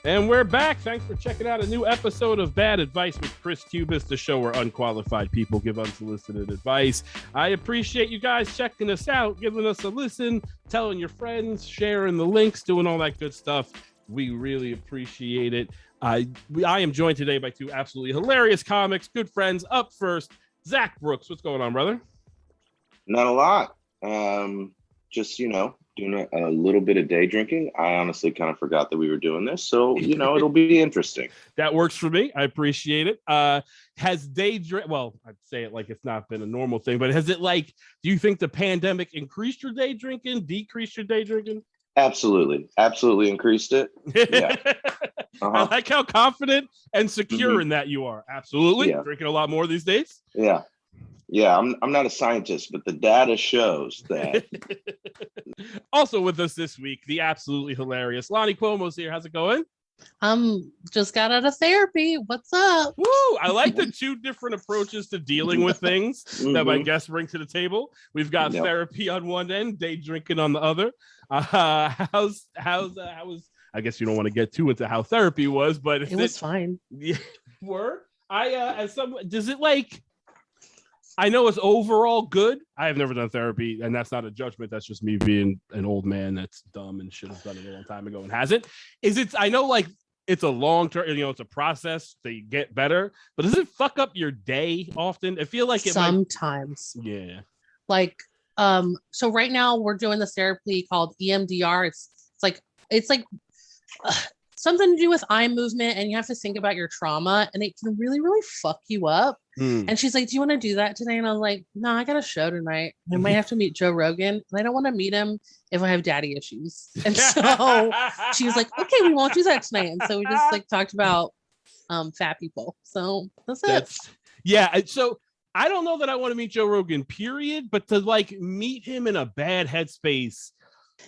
And we're back. Thanks for checking out a new episode of Bad Advice with Chris Cubis, the show where unqualified people give unsolicited advice. I appreciate you guys checking us out, giving us a listen, telling your friends, sharing the links, doing all that good stuff. We really appreciate it. I am joined today by two absolutely hilarious comics, good friends. Up first, Zach Brooks. What's going on, brother? Not a lot. Just, doing a little bit of day drinking. I honestly kind of forgot that we were doing this. So, it'll be interesting. That works for me. I appreciate it. Has day drink? Well, I'd say it like it's not been a normal thing, but has it do you think the pandemic increased your day drinking, decreased your day drinking? Absolutely increased it. Yeah. I like how confident and secure in that you are. Absolutely. Yeah. Drinking a lot more these days. Yeah. I'm not a scientist, but the data shows that. Also with us this week, the absolutely hilarious Lani Cuomo's here. How's it going? Just got out of therapy. What's up? Woo! I like the two different approaches to dealing with things that my guests bring to the table. We've got therapy on one end, day drinking on the other. How's I guess you don't want to get too into how therapy was, but it was fine. Yeah, does it I know it's overall good. I have never done therapy, and that's not a judgment. That's just me being an old man that's dumb and should have done it a long time ago and hasn't. I know it's a long term, it's a process to get better, but does it fuck up your day often? I feel like it sometimes. Yeah. So right now we're doing this therapy called EMDR. It's like something to do with eye movement, and you have to think about your trauma, and it can really, really fuck you up. And she's like, do you want to do that today? And I was like, no, I got a show tonight. I might have to meet Joe Rogan, and I don't want to meet him if I have daddy issues. And so she was like, okay, we won't do that tonight. And so we just talked about fat people. So that's it. Yeah. So I don't know that I want to meet Joe Rogan, period, but to meet him in a bad headspace.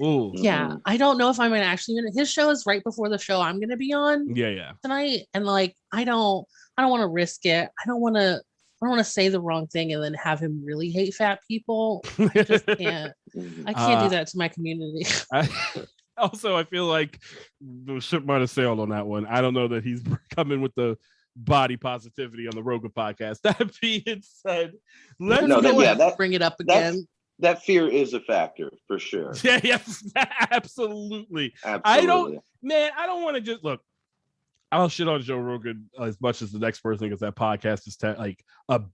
Ooh. Yeah, I don't know if I'm gonna actually. His show is right before the show I'm gonna be on. Yeah. Tonight, and I don't want to risk it. I don't want to say the wrong thing and then have him really hate fat people. I just can't. I can't do that to my community. Also, I feel like the ship might have sailed on that one. I don't know that he's coming with the body positivity on the Rogan podcast. That being said, bring it up again. That fear is a factor for sure. Yeah, absolutely. I don't want to just look. I'll shit on Joe Rogan as much as the next person because that podcast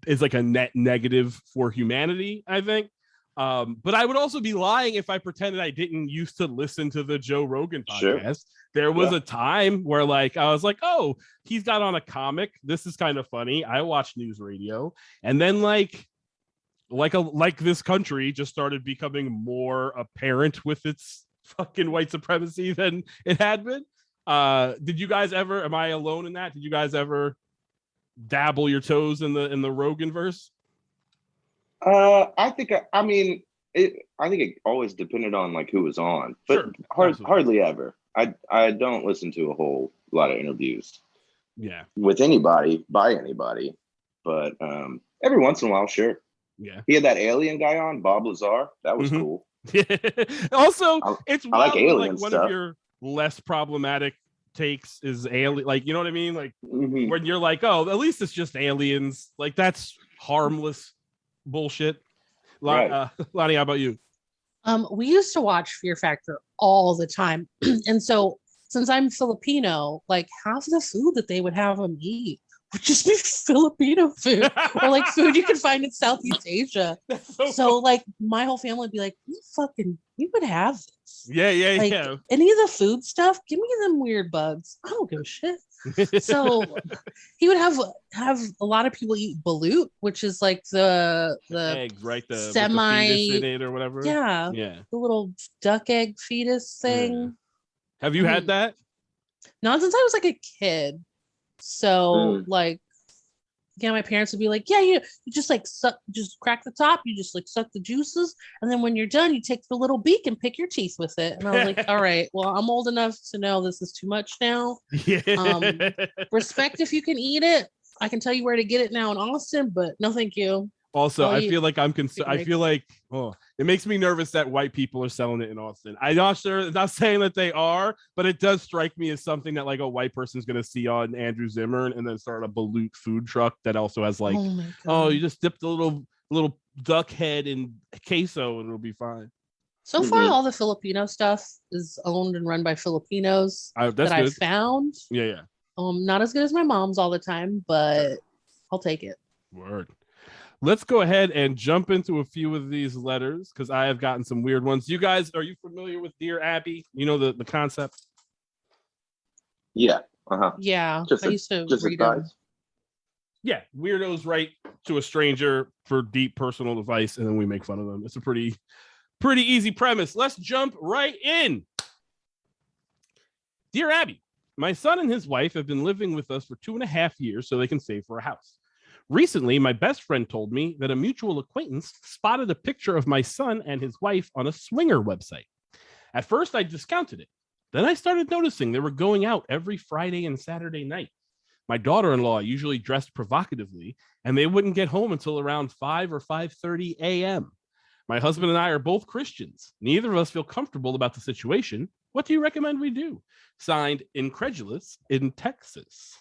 is a net negative for humanity, I think. But I would also be lying if I pretended I didn't used to listen to the Joe Rogan podcast. Sure. There was a time where I was like, oh, he's got on a comic. This is kind of funny. I watch news radio, and then this country just started becoming more apparent with its fucking white supremacy than it had been. Did you guys ever? Am I alone in that? Did you guys ever dabble your toes in the Rogan verse? I think it always depended on who was on, but sure, hardly ever. I don't listen to a whole lot of interviews. Yeah, with anybody by anybody, but every once in a while, sure. Yeah, he had that alien guy on, Bob Lazar. That was cool. Yeah. Also, it's I like alien one stuff. Of your less problematic takes is alien. You know what I mean? When you're oh, at least it's just aliens. That's harmless bullshit. Right. Lani, how about you? We used to watch Fear Factor all the time, and so since I'm Filipino, half the food that they would have them eat would just be Filipino food or food you could find in Southeast Asia. So my whole family would be like, you would have this. Yeah. Any of the food stuff, give me them weird bugs. I don't give a shit. So he would have a lot of people eat balut, which is the egg, right? The semi with the fetus in it or whatever. Yeah. The little duck egg fetus thing. Yeah. Have you had that? Not since I was a kid. So my parents would be like, yeah, you just suck, just crack the top, you just suck the juices, and then when you're done, you take the little beak and pick your teeth with it. And I was like, all right, well, I'm old enough to know this is too much now. Yeah. Respect if you can eat it. I can tell you where to get it now in Austin, but no, thank you. Also, I feel like I'm concerned. I feel like it makes me nervous that white people are selling it in Austin. I'm not sure. Not saying that they are, but it does strike me as something that like a white person's going to see on Andrew Zimmern and then start a balut food truck that also has like, you just dipped a little duck head in queso and it'll be fine. So far, all the Filipino stuff is owned and run by Filipinos that I've found. Yeah. Not as good as my mom's all the time, but I'll take it. Word. Let's go ahead and jump into a few of these letters because I have gotten some weird ones. You guys, are you familiar with Dear Abby? You know the concept? Yeah. Yeah. I used to read them. Yeah. Weirdos write to a stranger for deep personal advice, and then we make fun of them. It's a pretty easy premise. Let's jump right in. Dear Abby, my son and his wife have been living with us for 2.5 years so they can save for a house. Recently, my best friend told me that a mutual acquaintance spotted a picture of my son and his wife on a swinger website. At first, I discounted it. Then I started noticing they were going out every Friday and Saturday night. My daughter-in-law usually dressed provocatively, and they wouldn't get home until around 5 or 5:30 a.m. My husband and I are both Christians. Neither of us feel comfortable about the situation. What do you recommend we do? Signed, Incredulous in Texas.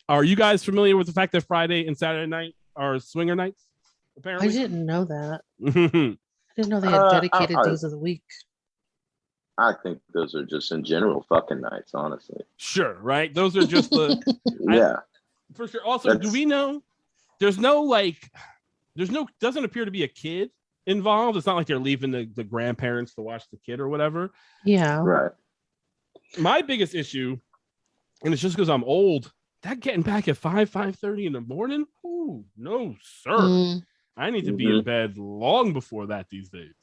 Are you guys familiar with the fact that Friday and Saturday night are swinger nights? Apparently, I didn't know that. I didn't know they had dedicated days of the week. I think those are just in general fucking nights, honestly. Sure, right? Those are just the for sure. Also, do we know? Doesn't appear to be a kid involved. It's not like they're leaving the grandparents to watch the kid or whatever. Yeah, right. My biggest issue, and it's just because I'm old. That getting back at 5:30 in the morning? Ooh, no, sir. I need to be in bed long before that these days.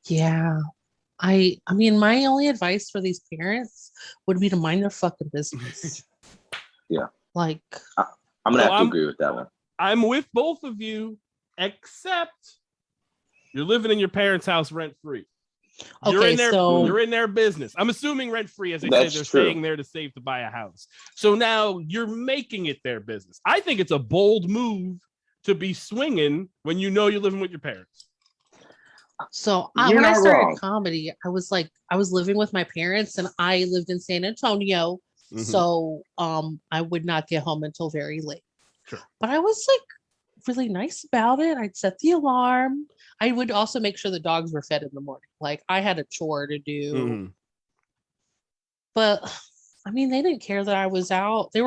Yeah. I mean, my only advice for these parents would be to mind their fucking business. Yeah. Like, I'm going to have to agree with that one. I'm with both of you, except you're living in your parents' house rent-free. You're in their business. I'm assuming rent-free, as they say, they're staying there to save to buy a house. So now you're making it their business. I think it's a bold move to be swinging when you know you're living with your parents. So when I started comedy, I was living with my parents and I lived in San Antonio. Mm-hmm. So I would not get home until very late. Sure. But I was like really nice about it. I'd set the alarm. I would also make sure the dogs were fed in the morning. Like I had a chore to do. Mm-hmm. But I mean, they didn't care that I was out. They've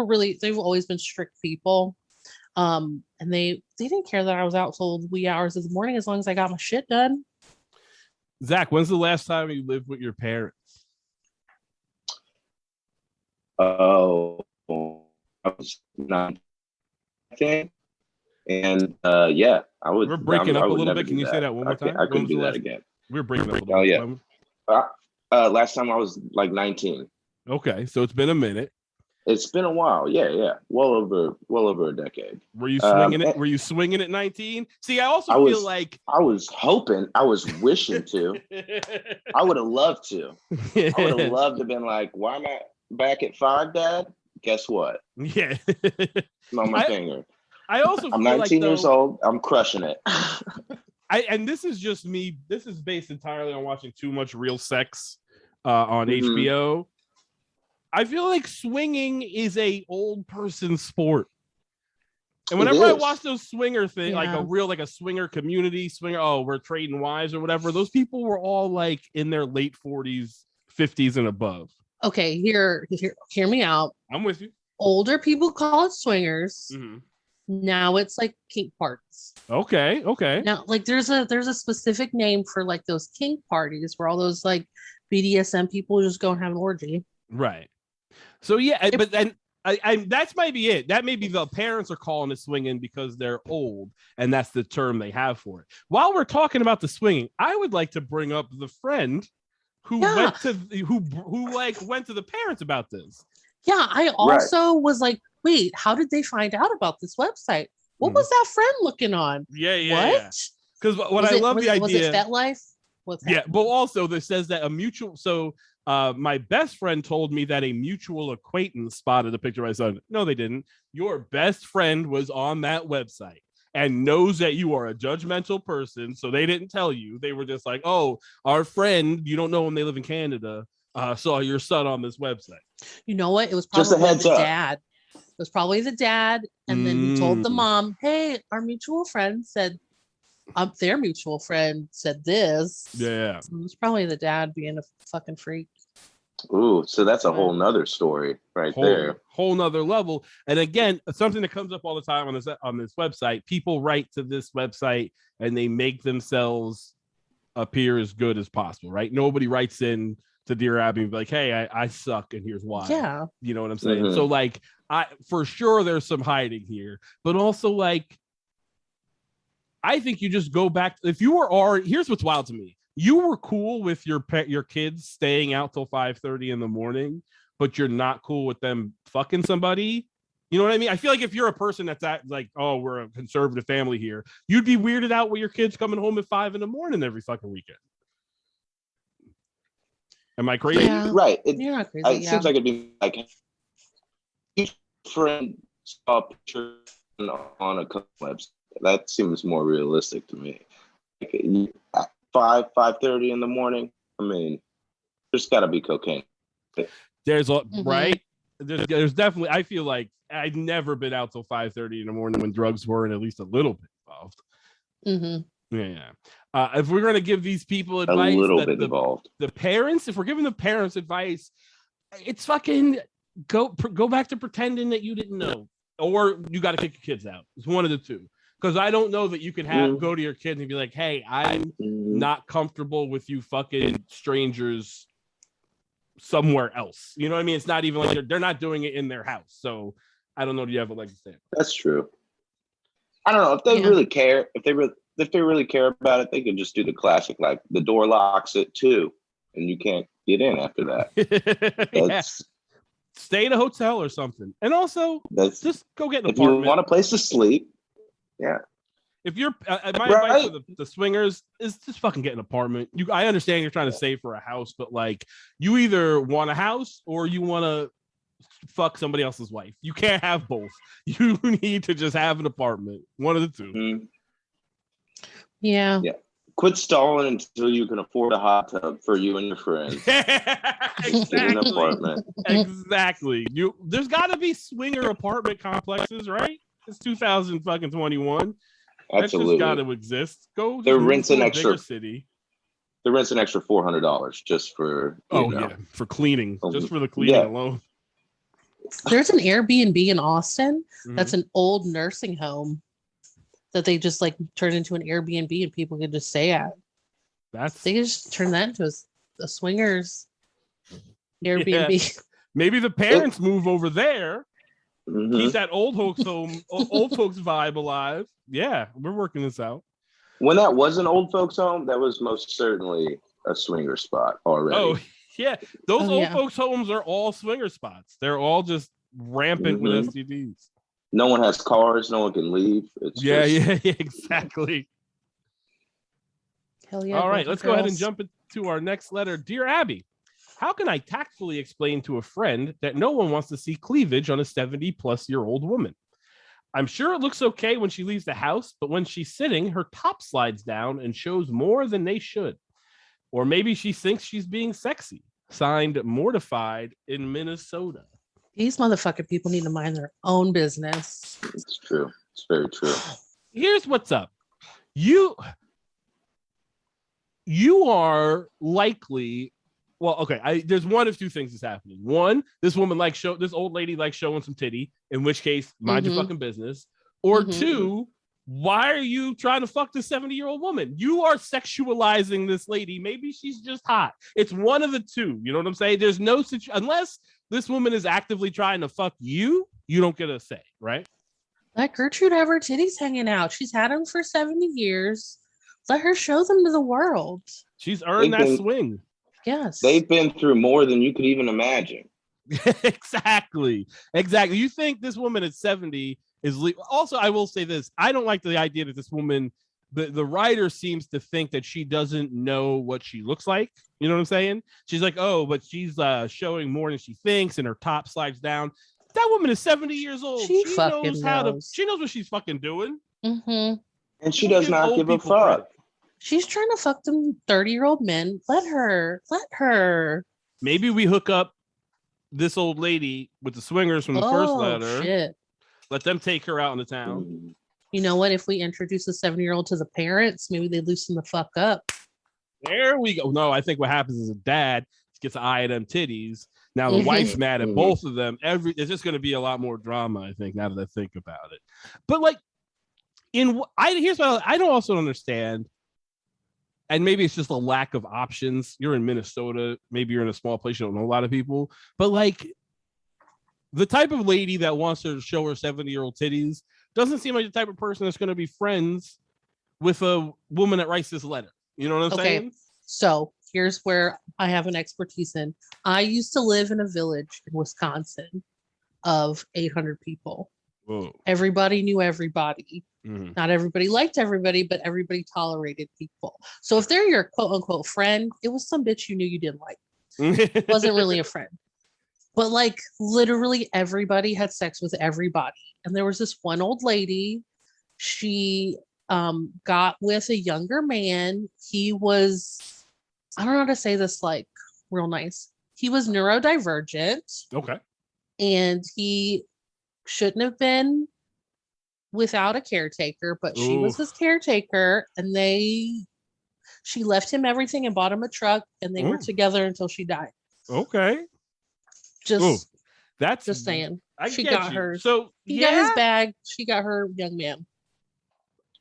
always been strict people. And they didn't care that I was out till wee hours of the morning as long as I got my shit done. Zach, when's the last time you lived with your parents? Oh, I was 9, I think. And yeah, I would. We're breaking up a little bit. Can you say that one more time? I couldn't do that again. We're breaking up a little bit. Oh yeah. Last time I was like 19. Okay, so it's been a minute. It's been a while. Yeah. Well over a decade. Were you swinging it? Were you swinging at 19? See, I feel like I was wishing to. I would have loved to. I would have loved to have been like, why am I back at 5, Dad? Guess what? Yeah. On my finger. I also I'm 19 years old. I'm crushing it. And this is just me. This is based entirely on watching too much Real Sex on HBO. I feel like swinging is a old person sport. And whenever I watch those swinger things, like a swinger community, we're trading wives or whatever, those people were all like in their late 40s, 50s and above. Okay, hear me out. I'm with you. Older people call it swingers. Mm-hmm. Now it's like kink parties. Okay. Now, like there's a specific name for like those kink parties where all those like BDSM people just go and have an orgy. Right. So yeah, but then that's might be it. That may be the parents are calling it swinging because they're old, and that's the term they have for it. While we're talking about the swinging, I would like to bring up the friend who went to the parents about this. Yeah, I also was like, wait, how did they find out about this website? What was that friend looking on? Yeah. What? Because I love the idea. Was it FetLife? Yeah, but also there says that a mutual. So my best friend told me that a mutual acquaintance spotted a picture of my son. No, they didn't. Your best friend was on that website. and knows that you are a judgmental person. So they didn't tell you. They were just like, oh, our friend, you don't know when they live in Canada, saw your son on this website. You know what? It was probably the dad. It was probably the dad. And then he told the mom, hey, our mutual friend said, their mutual friend said this. Yeah. So it was probably the dad being a fucking freak. Ooh, so that's a whole nother story there. Whole nother level. And again, something that comes up all the time on this website, people write to this website and they make themselves appear as good as possible, right? Nobody writes in to Dear Abby and be like, hey, I suck and here's why. Yeah. You know what I'm saying? So like, for sure there's some hiding here, but also like, I think you just go back. If you were already, here's what's wild to me. You were cool with your kids staying out till 5:30 in the morning, but you're not cool with them fucking somebody. You know what I mean? I feel like if you're a person that's like, oh, we're a conservative family here, you'd be weirded out with your kids coming home at 5 a.m. every fucking weekend. Am I crazy? Yeah. Right. You're not crazy. It seems like it'd be like each friend saw a picture on a website. That seems more realistic to me. Like, 5:30 in the morning. I mean, there's got to be cocaine. There's right. There's definitely. I feel like I'd never been out till 5:30 in the morning when drugs weren't at least a little bit involved. Yeah. If we're gonna give these people advice, a little bit involved. The parents, if we're giving the parents advice, it's fucking go back to pretending that you didn't know, or you got to kick your kids out. It's one of the two. Because I don't know that you can go to your kids and be like, hey, I'm not comfortable with you fucking strangers somewhere else. You know what I mean? It's not even like they're not doing it in their house. So I don't know. Do you have a leg to stand? That's true. I don't know if they really care. If they really care about it, they can just do the classic, like the door locks at 2 and you can't get in after that. Stay in a hotel or something. And also, just go get an if apartment. You want a place to sleep. Yeah. If you're my advice for the swingers is just fucking get an apartment. I understand you're trying to save for a house, but like you either want a house or you want to fuck somebody else's wife. You can't have both. You need to just have an apartment. One of the two. Yeah. Quit stalling until you can afford a hot tub for you and your friends. Exactly. Get an apartment. Exactly. There's got to be swinger apartment complexes, right? It's 2021. Absolutely. That's just got to exist. Go. They're renting extra city. They're renting extra $400 just for for cleaning, just for the cleaning alone. There's an Airbnb in Austin that's an old nursing home that they just like turn into an Airbnb and people can just stay at. They can just turn that into a swingers Airbnb. Yeah. Maybe the parents move over there. Keep that old folks vibe alive. Yeah, we're working this out. When that was an old folks home, that was most certainly a swinger spot already. Oh yeah, those old folks homes are all swinger spots. They're all just rampant with STDs. No one has cars. No one can leave. It's yeah, exactly. Hell yeah! All right, let's go ahead and jump into our next letter. Dear Abby, how can I tactfully explain to a friend that no one wants to see cleavage on a 70-plus-year-old woman? I'm sure it looks okay when she leaves the house, but when she's sitting, her top slides down and shows more than they should. Or maybe she thinks she's being sexy. Signed, Mortified in Minnesota. These motherfucking people need to mind their own business. It's true. It's very true. Here's what's up. You are likely... Well, okay. There's one of two things that's happening. One, this old lady likes showing some titty, in which case, mind your fucking business. Or two, why are you trying to fuck this 70-year-old woman? You are sexualizing this lady. Maybe she's just hot. It's one of the two. You know what I'm saying? There's no unless this woman is actively trying to fuck you, you don't get a say, right? Let Gertrude have her titties hanging out. She's had them for 70 years. Let her show them to the world. She's earned that swing. Yes. They've been through more than you could even imagine. Exactly. You think this woman at 70 is legal? Also, I will say this. I don't like the idea that this woman, the writer seems to think that she doesn't know what she looks like. You know what I'm saying? She's like, oh, but she's showing more than she thinks and her top slides down. That woman is 70 years old. She knows what she's fucking doing. Mm-hmm. And she does not give a fuck. Credit. She's trying to fuck them 30-year-old men. Let her. Maybe we hook up this old lady with the swingers from the first letter. Shit. Let them take her out in the town. You know what? If we introduce a 7-year-old to the parents, maybe they loosen the fuck up. There we go. No, I think what happens is a dad gets an eye at them titties. Now the wife's mad at both of them. There's just going to be a lot more drama, I think, now that I think about it. But like, here's what I don't also understand. And maybe it's just a lack of options. You're in Minnesota. Maybe you're in a small place. You don't know a lot of people. But like the type of lady that wants to show her 70-year-old titties doesn't seem like the type of person that's going to be friends with a woman that writes this letter. You know what I'm saying? So here's where I have an expertise in. I used to live in a village in Wisconsin of 800 people. Whoa. Everybody knew everybody. Mm-hmm. Not everybody liked everybody, but everybody tolerated people. So if they're your quote unquote friend, it was some bitch you knew you didn't like. It wasn't really a friend. But like literally everybody had sex with everybody. And there was this one old lady. She got with a younger man. He was, I don't know how to say this like real nice. He was neurodivergent. Okay. And he shouldn't have been without a caretaker, but she was his caretaker, and she left him everything and bought him a truck, and they were together until she died. Okay. Just that's saying. She got hers. So he got his bag. She got her young man.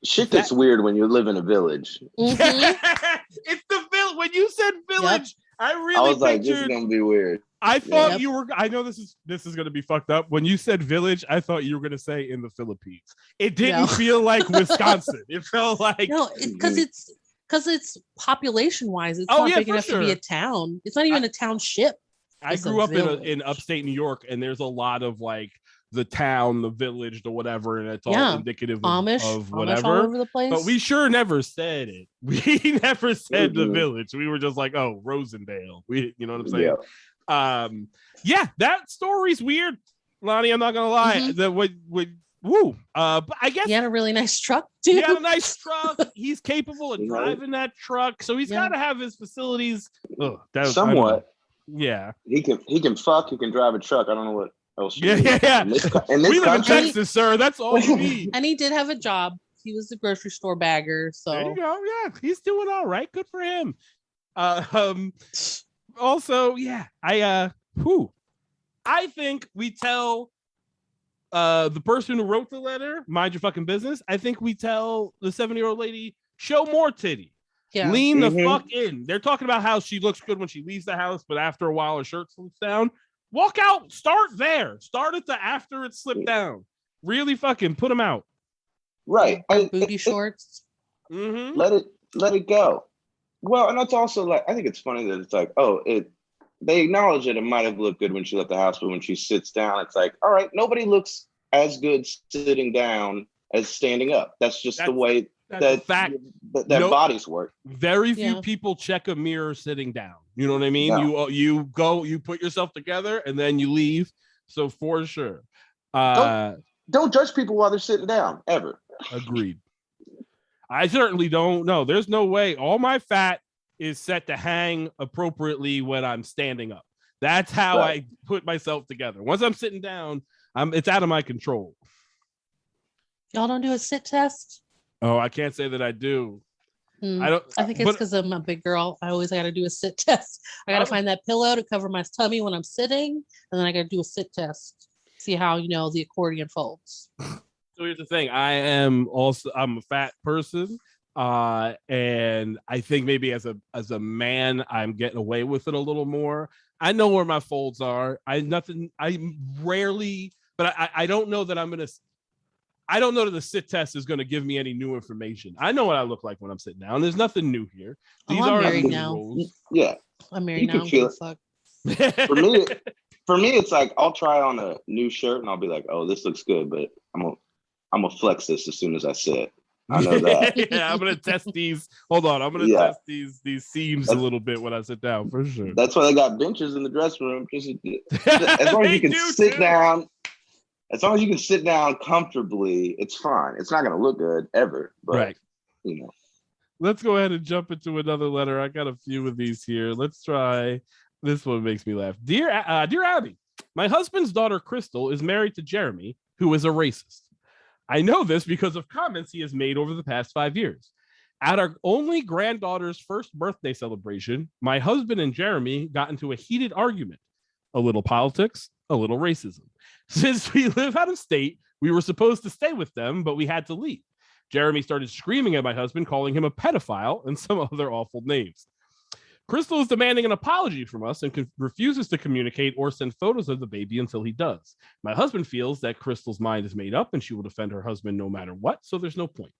Shit gets weird when you live in a village. Mm-hmm. It's the village. When you said village, I was like, this is gonna be weird. I thought you were. I know this is gonna be fucked up. When you said village, I thought you were gonna say in the Philippines. It didn't feel like Wisconsin. It felt like because it's population wise, it's not big enough to be a town. It's not even a township. I grew up in upstate New York, and there's a lot of like the town, the village, the whatever, and it's all indicative of whatever. All over the place. But we sure never said it. We never said the village. We were just like, oh, Rosendale. You know what I'm saying? Yeah. That story's weird, Lani. I'm not gonna lie. But I guess he had a really nice truck too. He had a nice truck. He's capable of driving that truck, so he's got to have his facilities. Somewhat. Yeah, he can fuck. He can drive a truck. I don't know what else. Yeah. We live in Texas, sir. That's all you need. And he did have a job. He was the grocery store bagger. So there you go. Yeah, he's doing all right. Good for him. Also, I think we tell the person who wrote the letter, mind your fucking business. I think we tell the 70-year-old lady, show more titty. Yeah. Lean the fuck in. They're talking about how she looks good when she leaves the house, but after a while her shirt slips down. Walk out. Start there. Start at the after it slipped down. Really fucking put them out. Right. Booty shorts. Let it go. Well, and that's also like, I think it's funny that it's like, they acknowledge that it might have looked good when she left the house, but when she sits down, it's like, all right, nobody looks as good sitting down as standing up. That's just the way that bodies work. Very few people check a mirror sitting down. You know what I mean? No. You put yourself together and then you leave. So for sure. Don't judge people while they're sitting down, ever. Agreed. I certainly don't know. There's no way. All my fat is set to hang appropriately when I'm standing up. That's how I put myself together. Once I'm sitting down, it's out of my control. Y'all don't do a sit test? Oh, I can't say that I do. I don't. I think it's because I'm a big girl. I got to do a sit test. I got to find that pillow to cover my tummy when I'm sitting, and then I got to do a sit test. See how the accordion folds. So here's the thing. I'm a fat person, and I think maybe as a man, I'm getting away with it a little more. I know where my folds are. I rarely, but I don't know that I don't know that the sit test is going to give me any new information. I know what I look like when I'm sitting down. There's nothing new here. These are married now. Rules. Yeah, I'm married now. Fuck. For me, it's like I'll try on a new shirt and I'll be like, "Oh, this looks good," but I'm gonna flex this as soon as I sit. I know that. Yeah, I'm gonna test these. Hold on, I'm gonna test these seams a little bit when I sit down for sure. That's why they got benches in the dressing room. Just as long as you can sit down. As long as you can sit down comfortably, it's fine. It's not going to look good ever, but right. you know. Let's go ahead and jump into another letter. I got a few of these here. Let's try. This one makes me laugh. Dear Abby, my husband's daughter, Crystal, is married to Jeremy, who is a racist. I know this because of comments he has made over the past 5 years. At our only granddaughter's first birthday celebration, my husband and Jeremy got into a heated argument. A little politics, a little racism. Since we live out of state, we were supposed to stay with them, but we had to leave. Jeremy started screaming at my husband, calling him a pedophile and some other awful names. Crystal is demanding an apology from us and refuses to communicate or send photos of the baby until he does. My husband feels that Crystal's mind is made up and she will defend her husband no matter what, so there's no point.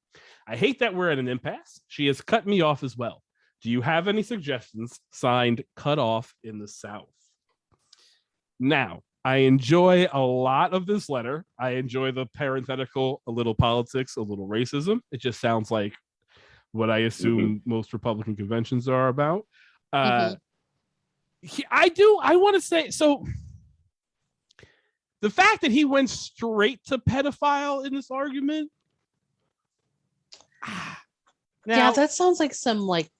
I hate that we're at an impasse. She has cut me off as well. Do you have any suggestions? Signed, Cut Off in the South. Now, I enjoy a lot of this letter. I enjoy the parenthetical, a little politics, a little racism. It just sounds like what I assume most Republican conventions are about. I want to say, so the fact that he went straight to pedophile in this argument. Now, that sounds like some like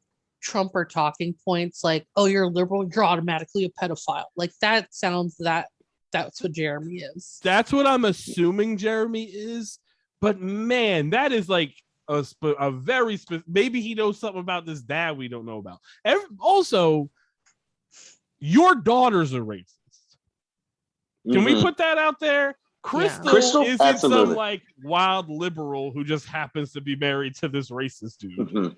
Trumper talking points, like, oh, you're a liberal, you're automatically a pedophile. Like that sounds that's what Jeremy is. That's what I'm assuming Jeremy is. But man, that is like a very maybe he knows something about this dad we don't know about. Also, your daughter's a racist. Can we put that out there? Crystal isn't absolutely some like wild liberal who just happens to be married to this racist dude.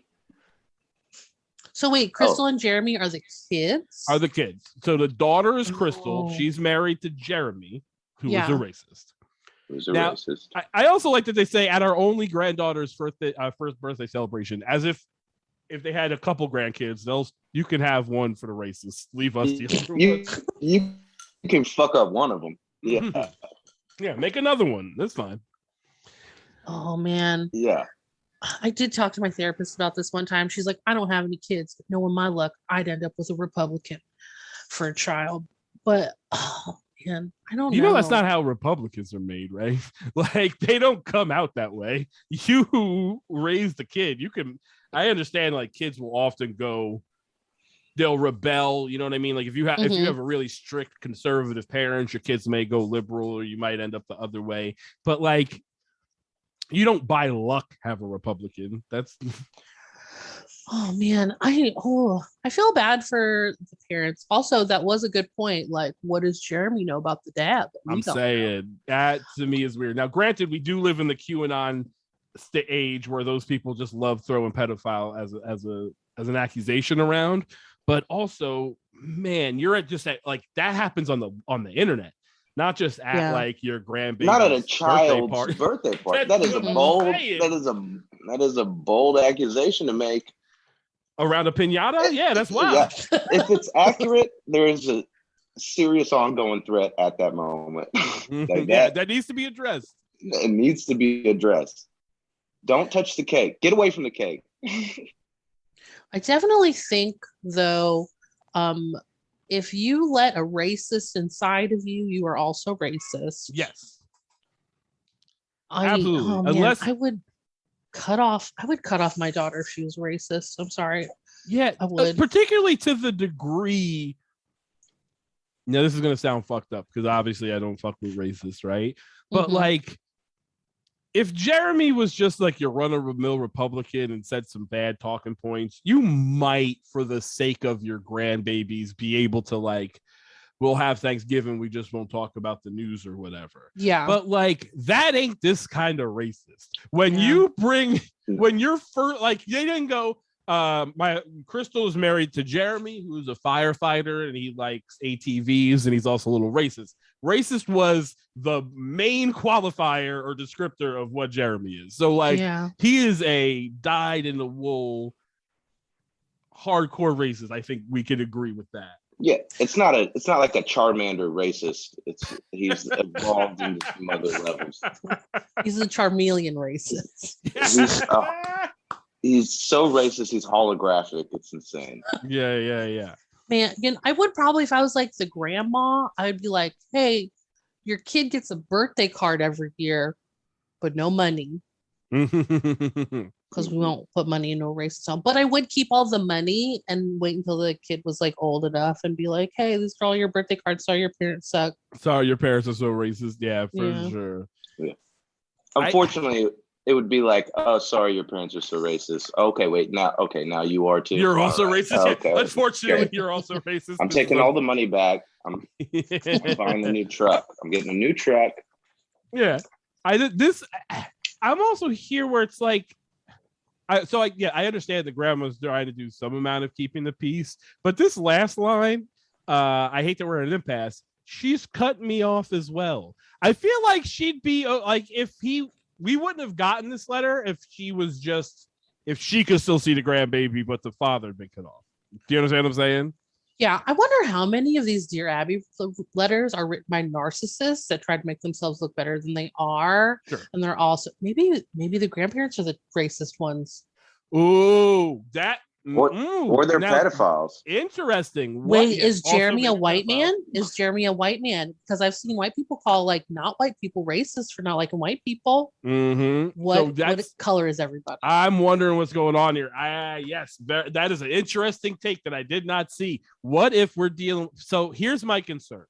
So wait, Crystal and Jeremy are the kids? Are the kids. So the daughter is Crystal. She's married to Jeremy, who is a racist. I also like that they say at our only granddaughter's first birthday celebration, as if they had a couple grandkids, you can have one for the racists. Leave us the other one. You can fuck up one of them. Yeah. Yeah, make another one. That's fine. Oh man. Yeah. I did talk to my therapist about this one time. She's like, I don't have any kids, but knowing my luck, I'd end up with a Republican for a child. But oh man, I don't know. You know that's not how Republicans are made, right? Like they don't come out that way. You raise the kid. I understand like kids will often they'll rebel, you know what I mean? Like if you have a really strict conservative parents, your kids may go liberal or you might end up the other way. But like you don't by luck have a Republican. That's oh man, I feel bad for the parents. Also, that was a good point. Like, what does Jeremy know about the dad? I'm saying that to me is weird. Now, granted, we do live in the QAnon age where those people just love throwing pedophile as an accusation around. But also, man, you're at like that happens on the internet. Not just at like your grandbaby's not at a child's birthday party. That is a bold accusation to make. Around a piñata? Yeah, that's wild. Yeah. If it's accurate, there is a serious ongoing threat at that moment. That needs to be addressed. It needs to be addressed. Don't touch the cake. Get away from the cake. I definitely think, though, if you let a racist inside of you, you are also racist. Yes. Absolutely. Unless I would cut off my daughter if she was racist. I'm sorry. Yeah, I would. Particularly to the degree. Now, this is going to sound fucked up because obviously I don't fuck with racists, right? But like, if Jeremy was just like your run-of-the-mill Republican and said some bad talking points, you might, for the sake of your grandbabies, be able to like, we'll have Thanksgiving, we just won't talk about the news or whatever. Yeah. But like, that ain't this kind of racist. When you're first, like, they didn't go, my Crystal is married to Jeremy, who's a firefighter and he likes ATVs and he's also a little racist. Racist was the main qualifier or descriptor of what Jeremy is. So like he is a dyed in the wool hardcore racist. I think we could agree with that. Yeah, it's not like a Charmander racist. He's evolved into some other levels. He's a Charmeleon racist. He's so racist. He's holographic. It's insane. Yeah. Man, I would probably, if I was like the grandma, I'd be like, hey, your kid gets a birthday card every year, but no money. Because we won't put money in no racist home. But I would keep all the money and wait until the kid was like old enough and be like, hey, these are all your birthday cards. Sorry, your parents suck. Sorry, your parents are so racist. Yeah, for sure. Yeah. Unfortunately, it would be like, oh, sorry, your parents are so racist. Okay, wait, now you are too. You're also racist. Okay. Unfortunately, you're also racist. I'm taking all the money back. I'm buying a new truck. I'm getting a new truck. Yeah, I'm also here where it's like, I understand the grandma's trying to do some amount of keeping the peace, but this last line, I hate that we're at an impasse. She's cut me off as well. I feel like she'd be like, we wouldn't have gotten this letter if she could still see the grandbaby, but the father had been cut off. Do you understand what I'm saying? Yeah, I wonder how many of these Dear Abby letters are written by narcissists that try to make themselves look better than they are. Sure. And they're also maybe the grandparents are the racist ones. Ooh, that or they're pedophiles. Interesting. Wait, is Jeremy a white man? Is Jeremy a white man? Because I've seen white people call like not white people racist for not liking white people. Mm-hmm. What color is everybody? I'm wondering what's going on here. Yes, that is an interesting take that I did not see. What if we're dealing? So here's my concern.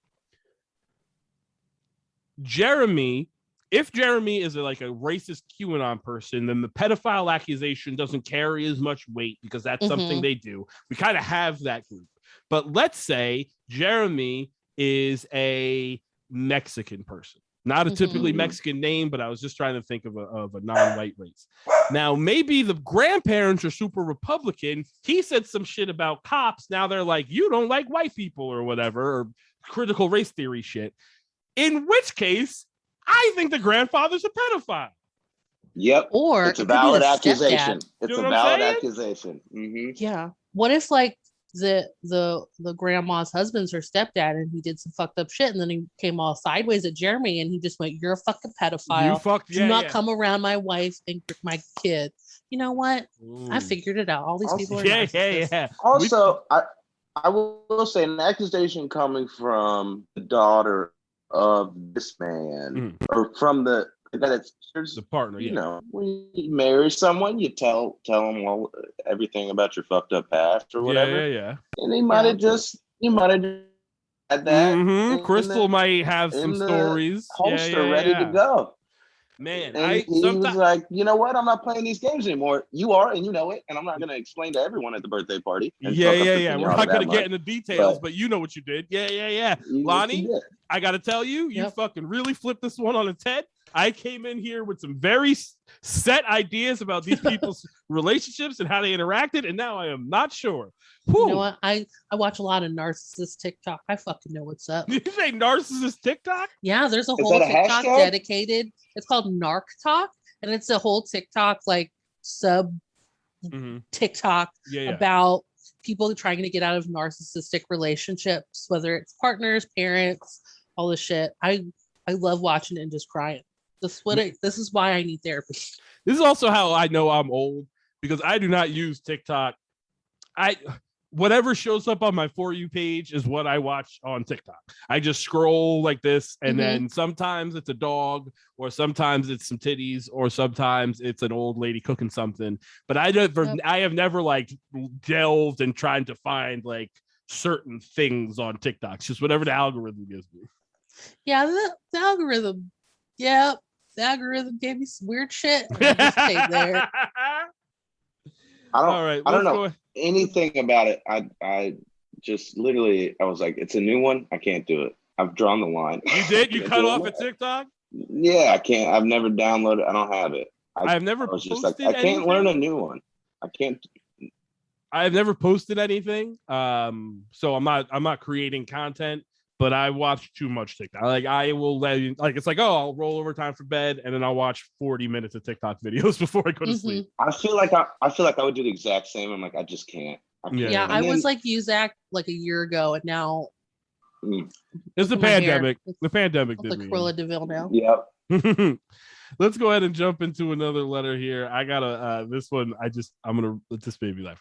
If Jeremy is like a racist QAnon person, then the pedophile accusation doesn't carry as much weight because that's something they do. We kind of have that group. But let's say Jeremy is a Mexican person, not a typically Mexican name, but I was just trying to think of a non-white race. Now, maybe the grandparents are super Republican. He said some shit about cops. Now they're like, you don't like white people or whatever, or critical race theory shit. In which case, I think the grandfather's a pedophile. Yep. Or it's a valid accusation. Stepdad. It's a valid accusation. Mm-hmm. Yeah. What if like the grandma's husband's her stepdad and he did some fucked up shit and then he came all sideways at Jeremy and he just went, you're a fucking pedophile. Do not come around my wife and my kid. You know what? Ooh. I figured it out. All these people are yeah. Also, I will say an accusation coming from the daughter of this man or from the guy that's the partner. You know, when you marry someone, you tell them everything about your fucked up past or whatever. Yeah. And he might have just had that. Crystal might have some stories. Holster ready to go. Man, and he was like, you know what? I'm not playing these games anymore. You are, and you know it. And I'm not going to explain to everyone at the birthday party. Yeah. We're not going to get into details, but you know what you did. Yeah. Lani, I got to tell you, you fucking really flipped this one on its head. I came in here with some very set ideas about these people's relationships and how they interacted, and now I am not sure. Whew. You know what? I watch a lot of narcissist TikTok. I fucking know what's up. Did you say narcissist TikTok? Yeah, there's a whole TikTok dedicated. It's called Narc Talk, and it's a whole TikTok like sub TikTok about people trying to get out of narcissistic relationships, whether it's partners, parents, all this shit. I love watching it and just crying. This is why I need therapy. This is also how I know I'm old, because I do not use TikTok. Whatever shows up on my For You page is what I watch on TikTok. I just scroll like this, and then sometimes it's a dog, or sometimes it's some titties, or sometimes it's an old lady cooking something. But I have never like delved and tried to find like certain things on TikTok. It's just whatever the algorithm gives me. Yeah, the algorithm. Yeah, the algorithm gave me some weird shit. I just stayed there. I don't know anything about it. I just literally, I was like, it's a new one. I can't do it. I've drawn the line. You did? You cut off at TikTok? Yeah, I can't. I've never downloaded. I don't have it. I've never posted just like, I can't learn a new one. I can't. I've never posted anything. So I'm not creating content. But I watch too much TikTok. Like I will let you, like it's like, oh, I'll roll over time for bed, and then I'll watch 40 minutes of TikTok videos before I go to sleep. I feel like I would do the exact same. I'm like, I just can't. I was like Uzak like a year ago, and now it's the pandemic. The pandemic did like Cruella DeVille now. Yep. Let's go ahead and jump into another letter here. I got this one. I'm gonna let this baby laugh.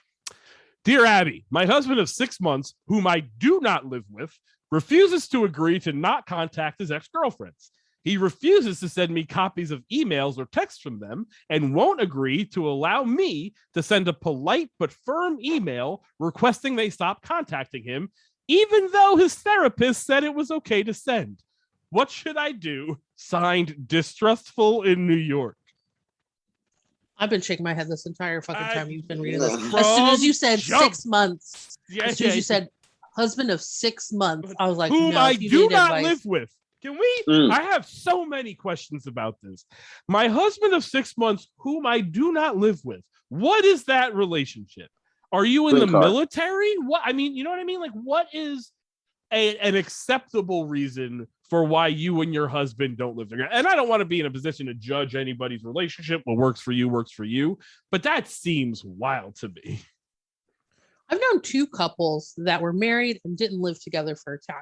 Dear Abby, my husband of 6 months, whom I do not live with, refuses to agree to not contact his ex-girlfriends. He refuses to send me copies of emails or texts from them and won't agree to allow me to send a polite but firm email requesting they stop contacting him, even though his therapist said it was okay to send. What should I do? Signed, Distrustful in New York. I've been shaking my head this entire fucking time you've been reading this. As soon as you said 6 months, as soon as you said husband of 6 months, I was like, whom I do not live with. Can we? I have so many questions about this. My husband of 6 months, whom I do not live with. What is that relationship? Are you in the military? What? I mean, you know what I mean? Like, what is an acceptable reason for why you and your husband don't live together? And I don't want to be in a position to judge anybody's relationship. What works for you works for you. But that seems wild to me. I've known 2 couples that were married and didn't live together for a time.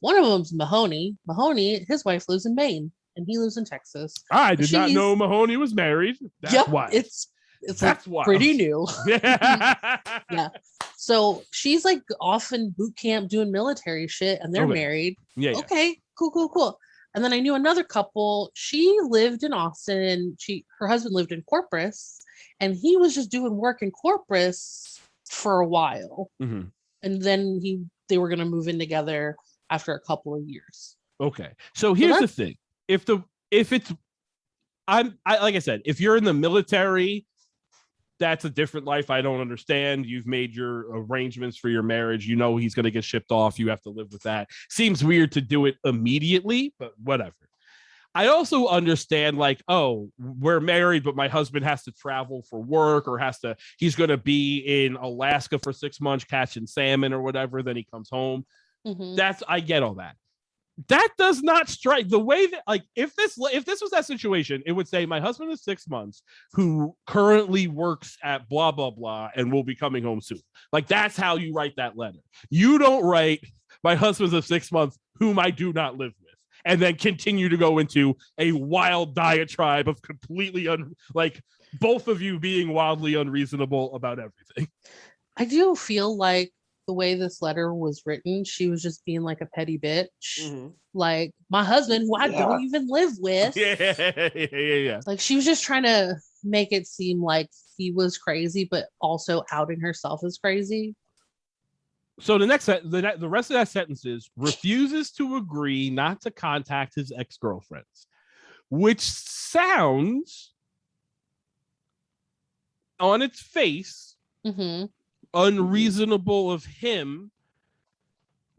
One of them's Mahoney. Mahoney, his wife lives in Maine and he lives in Texas. I did not know Mahoney was married. That's why. It's that's like pretty new. Yeah. So she's like off in boot camp doing military shit and they're married. Yeah. Okay, cool. And then I knew another couple. She lived in Austin and her husband lived in Corpus and he was just doing work in Corpus for a while. Mm-hmm. And then they were going to move in together after a couple of years. Okay. So here's the thing. Like I said, if you're in the military, that's a different life. I don't understand. You've made your arrangements for your marriage. You know he's going to get shipped off. You have to live with that. Seems weird to do it immediately, but whatever. I also understand, like, oh, we're married, but my husband has to travel for work or he's going to be in Alaska for 6 months catching salmon or whatever. Then he comes home. Mm-hmm. I get all that. That does not strike the way that, like, if this was that situation, it would say my husband is 6 months who currently works at blah, blah, blah, and will be coming home soon. Like, that's how you write that letter. You don't write my husband's of 6 months whom I do not live with, and then continue to go into a wild diatribe of completely both of you being wildly unreasonable about everything. I do feel like the way this letter was written, she was just being like a petty bitch. Mm-hmm. Like, my husband, who I don't even live with. Yeah. Like, she was just trying to make it seem like he was crazy, but also outing herself as crazy. So the rest of that sentence is refuses to agree not to contact his ex-girlfriends, which sounds on its face unreasonable of him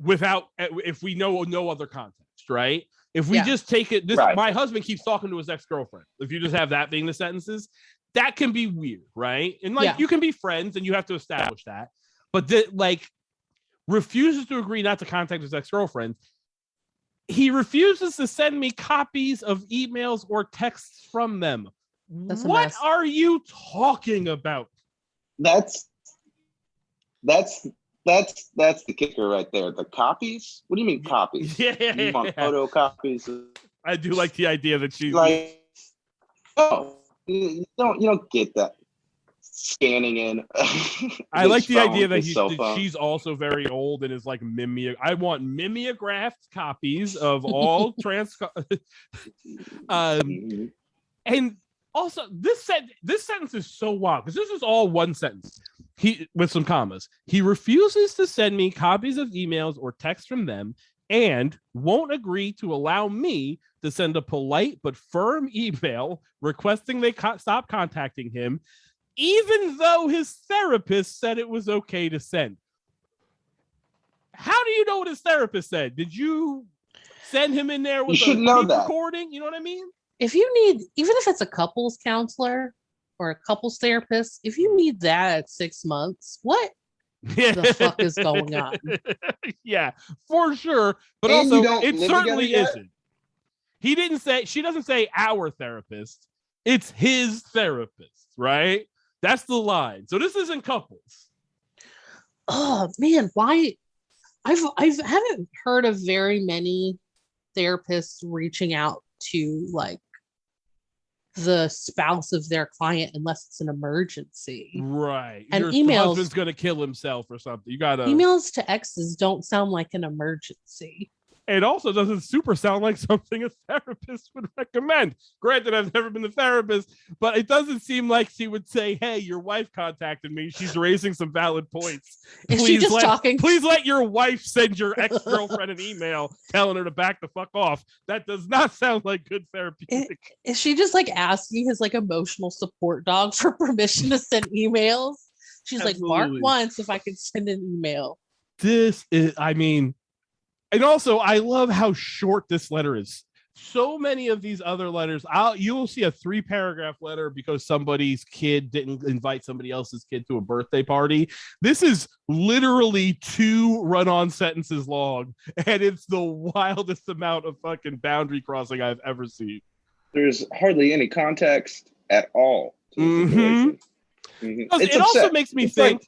if we know no other context, right? If we just take it, my husband keeps talking to his ex-girlfriend. If you just have that being the sentences, that can be weird, right? And you can be friends and you have to establish that. But refuses to agree not to contact his ex-girlfriend. He refuses to send me copies of emails or texts from them. What are you talking about? That's the kicker right there. The copies? What do you mean copies? You want photocopies? I do like the idea that she's like, oh, you don't get that. Scanning in. I like the idea that she's also very old and is like I want mimeographed copies of all and also this sentence is so wild because this is all one sentence. He with some commas. He refuses to send me copies of emails or texts from them and won't agree to allow me to send a polite but firm email requesting they stop contacting him, even though his therapist said it was okay to send. How do you know what his therapist said? Did you send him in there with a tape recording? You know what I mean? If you need, even if it's a couples counselor or a couples therapist, if you need that at 6 months, what the fuck is going on? Yeah, for sure. But and also, it certainly isn't. She doesn't say our therapist. It's his therapist, right? That's the line. So this isn't couples. Oh man, why? I haven't heard of very many therapists reaching out to like the spouse of their client unless it's an emergency. Right. And your emails, husband's gonna kill himself or something. You gotta emails to exes don't sound like an emergency. It also doesn't super sound like something a therapist would recommend. Granted, I've never been a therapist, but it doesn't seem like she would say, hey, your wife contacted me. She's raising some valid points. Is she just talking? Please let your wife send your ex-girlfriend an email telling her to back the fuck off. That does not sound like good therapeutic. Is she just like asking his like emotional support dog for permission to send emails? She's Absolutely. Like, mark once if I could send an email. This is, I mean... And also, I love how short this letter is. So many of these other letters, you'll see a 3-paragraph letter because somebody's kid didn't invite somebody else's kid to a birthday party. This is literally 2 run-on sentences long, and it's the wildest amount of fucking boundary crossing I've ever seen. There's hardly any context at all to the situation. Mm-hmm. It also makes me think.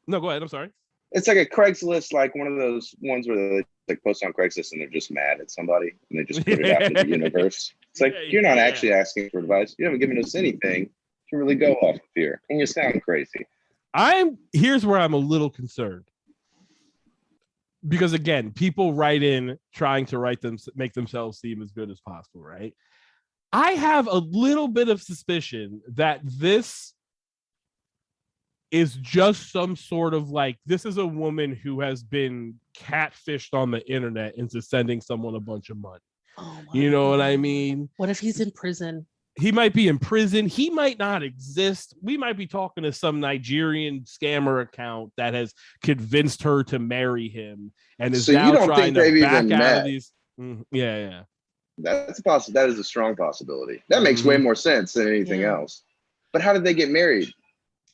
No, go ahead. I'm sorry. It's like a Craigslist, like one of those ones where they like post on Craigslist and they're just mad at somebody and they just put it out in the universe. It's like, you're not actually asking for advice. You haven't given us anything to really go off of here. And you sound crazy. Here's where I'm a little concerned. Because again, people write in trying to make themselves seem as good as possible, right? I have a little bit of suspicion that this is just some sort of like, this is a woman who has been catfished on the internet into sending someone a bunch of money. You know what I mean? What if he's in prison? He might be in prison. He might not exist. We might be talking to some Nigerian scammer account that has convinced her to marry him and is now trying to back out of these. Yeah. That's a possibility. That is a strong possibility. That makes way more sense than anything else. But how did they get married?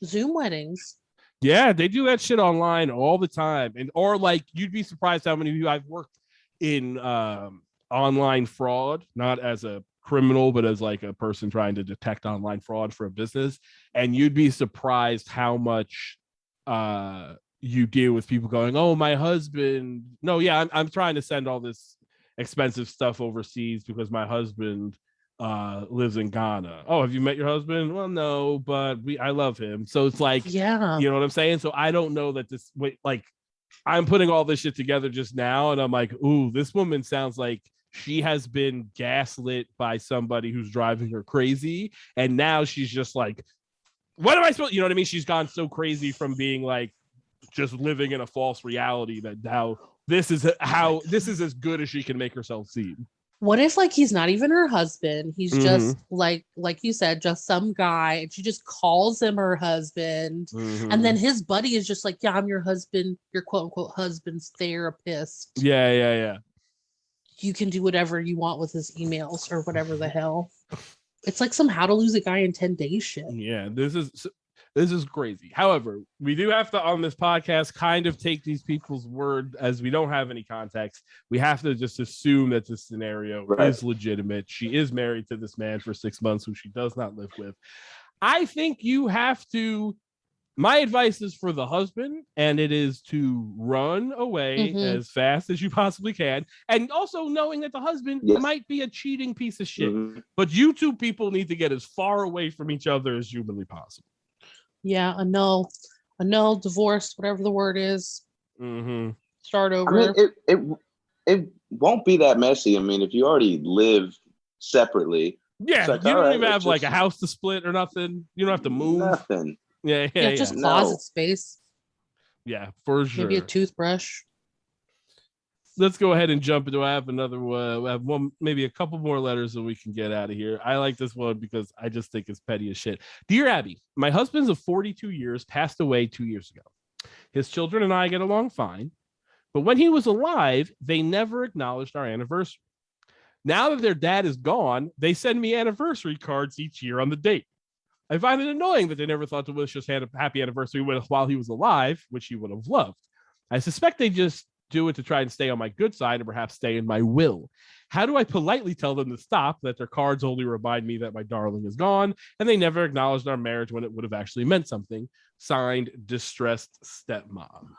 Zoom weddings. Yeah, they do that shit online all the time. Or like, you'd be surprised how many of you I've worked in online fraud, not as a criminal, but as like a person trying to detect online fraud for a business. And you'd be surprised how much you deal with people going, oh, my husband. No, yeah, I'm trying to send all this expensive stuff overseas because my husband lives in Ghana. Oh, have you met your husband? Well, no, but I love him. So it's like, yeah, you know what I'm saying? So I don't know that I'm putting all this shit together just now, and I'm like, ooh, this woman sounds like she has been gaslit by somebody who's driving her crazy, and now she's just like, what am I supposed? You know what I mean? She's gone so crazy from being like just living in a false reality that now this is as good as she can make herself seem. What if like he's not even her husband? He's just like you said, just some guy, and she just calls him her husband, and then his buddy is just like, yeah, I'm your husband, your quote unquote husband's therapist. Yeah. You can do whatever you want with his emails or whatever the hell. It's like some How to Lose a Guy in 10 Days shit. Yeah, this is crazy. However, we do have to, on this podcast, kind of take these people's word as we don't have any context. We have to just assume that this scenario is legitimate. She is married to this man for 6 months who she does not live with. I think you have to, my advice is for the husband, and it is to run away as fast as you possibly can. And also knowing that the husband might be a cheating piece of shit. But you two people need to get as far away from each other as humanly possible. Yeah, annul, divorce, whatever the word is. Start over. I mean, it won't be that messy. I mean, if you already live separately. Yeah, like, you don't even have like a house to split or nothing. You don't have to move. Nothing. Yeah. Just closet space. Yeah, for sure. Maybe a toothbrush. Let's go ahead and jump into. I have another one. I have one, maybe a couple more letters so we can get out of here. I like this one because I just think it's petty as shit. Dear Abby, my husband's of 42 years passed away 2 years ago. His children and I get along fine, but when he was alive, they never acknowledged our anniversary. Now that their dad is gone, they send me anniversary cards each year on the date. I find it annoying that they never thought to wish us a happy anniversary while he was alive, which he would have loved. I suspect they just do it to try and stay on my good side and perhaps stay in my will. How do I politely tell them to stop, that their cards only remind me that my darling is gone and they never acknowledged our marriage when it would have actually meant something? Signed, Distressed Stepmom.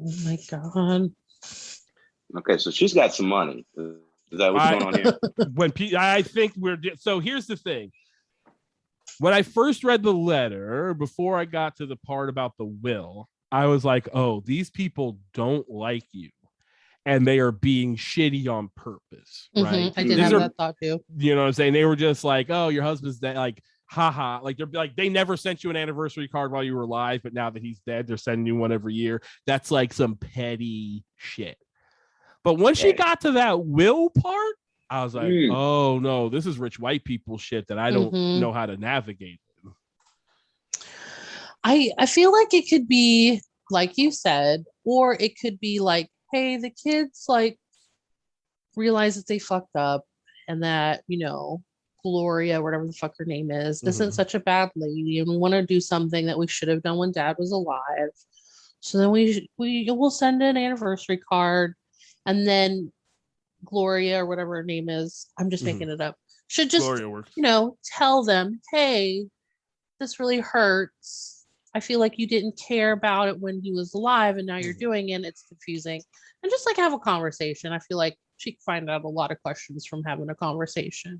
Oh my God. Okay, so she's got some money. Is that what's going on here? I think so here's the thing. When I first read the letter, before I got to the part about the will, I was like, oh, these people don't like you. And they are being shitty on purpose, right? I did have that thought too. You know what I'm saying? They were just like, oh, your husband's dead. Like, haha. Like, they're like, they never sent you an anniversary card while you were alive, but now that he's dead, they're sending you one every year. That's like some petty shit. But once she got to that will part, I was like, oh no, this is rich white people shit that I don't know how to navigate. I feel like it could be like you said, or it could be like, hey, the kids like realize that they fucked up and that, you know, Gloria, whatever the fuck her name is, isn't such a bad lady, and we want to do something that we should have done when dad was alive. So then we will send an anniversary card, and then Gloria or whatever her name is, I'm just making it up, should just, you know, tell them, hey, this really hurts. I feel like you didn't care about it when he was alive, and now you're doing it. It's confusing. And just like have a conversation. I feel like she can find out a lot of questions from having a conversation.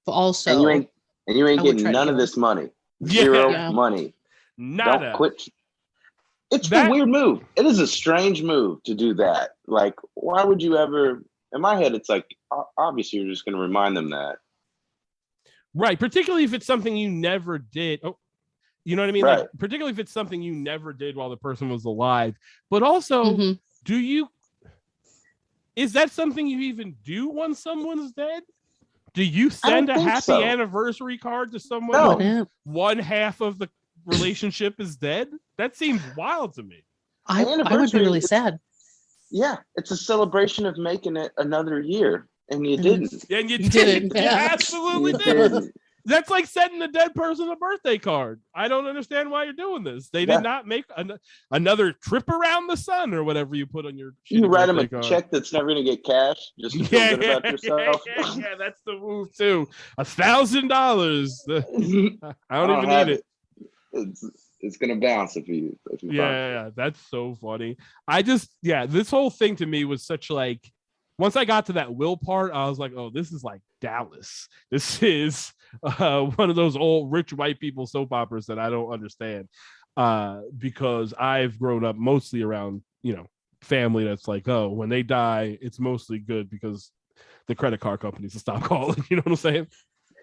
But also, and you ain't getting none of this money. Zero money. Nada. Don't quit. It's a weird move. It is a strange move to do that. Like, why would you ever? In my head, it's like, obviously, you're just going to remind them that. Right. Particularly if it's something you never did. Oh, you know what I mean? Right. Like, particularly if it's something you never did while the person was alive. But also, is that something you even do when someone's dead? Do you send a happy anniversary card to someone when one half of the relationship is dead? That seems wild to me. I would be really sad. Yeah, it's a celebration of making it another year, and you didn't. And you didn't. You absolutely didn't. That's like sending a dead person a birthday card. I don't understand why you're doing this. They did not make another trip around the sun or whatever you put on your. You write them a check that's never going to get cash just to feel good about yourself. Yeah, that's the move too. $1,000. I don't even need it. It's going to bounce if you yeah, that's so funny. This whole thing to me was such like. Once I got to that will part, I was like, oh, this is like Dallas. This is one of those old rich white people soap operas that I don't understand because I've grown up mostly around, you know, family that's like, oh, when they die, it's mostly good because the credit card companies will stop calling. You know what I'm saying?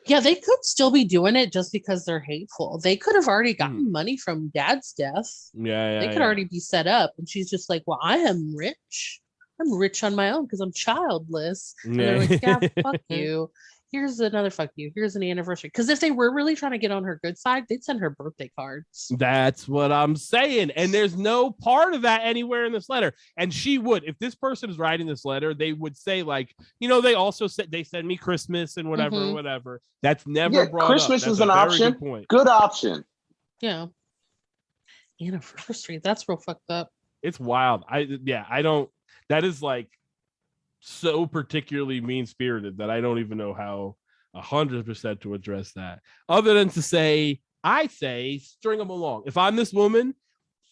Yeah, they could still be doing it just because they're hateful. They could have already gotten money from dad's death. They could already be set up. And she's just like, well, I am rich. I'm rich on my own because I'm childless. And they're like, yeah, fuck you. Here's another fuck you. Here's an anniversary. Because if they were really trying to get on her good side, they'd send her birthday cards. That's what I'm saying. And there's no part of that anywhere in this letter. And she would, if this person is writing this letter, they would say like, you know, they also said they send me Christmas and whatever. That's never brought Christmas up. Christmas is an option. Good option. Yeah. Anniversary. That's real fucked up. It's wild. I don't. That is like so particularly mean-spirited that I don't even know how 100% to address that. Other than to say, I say, string them along. If I'm this woman,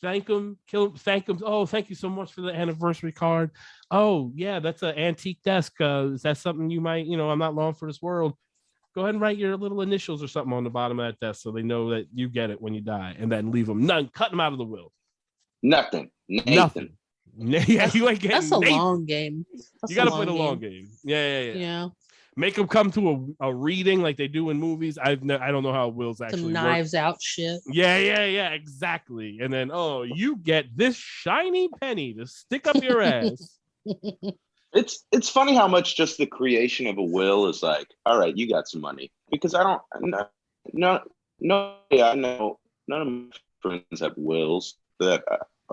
thank them, thank them. Oh, thank you so much for the anniversary card. Oh, yeah, that's an antique desk. Is that something you might, you know, I'm not long for this world. Go ahead and write your little initials or something on the bottom of that desk so they know that you get it when you die, and then leave them none, cut them out of the will. Nothing. Yeah, you ain't getting. That's a long game. You got to play the long game. Yeah. Make them come to a reading like they do in movies. I don't know how wills actually some knives work. Out shit. Yeah, exactly. And then you get this shiny penny to stick up your ass. It's funny how much just the creation of a will is like, all right, you got some money, because I know none of my friends have wills that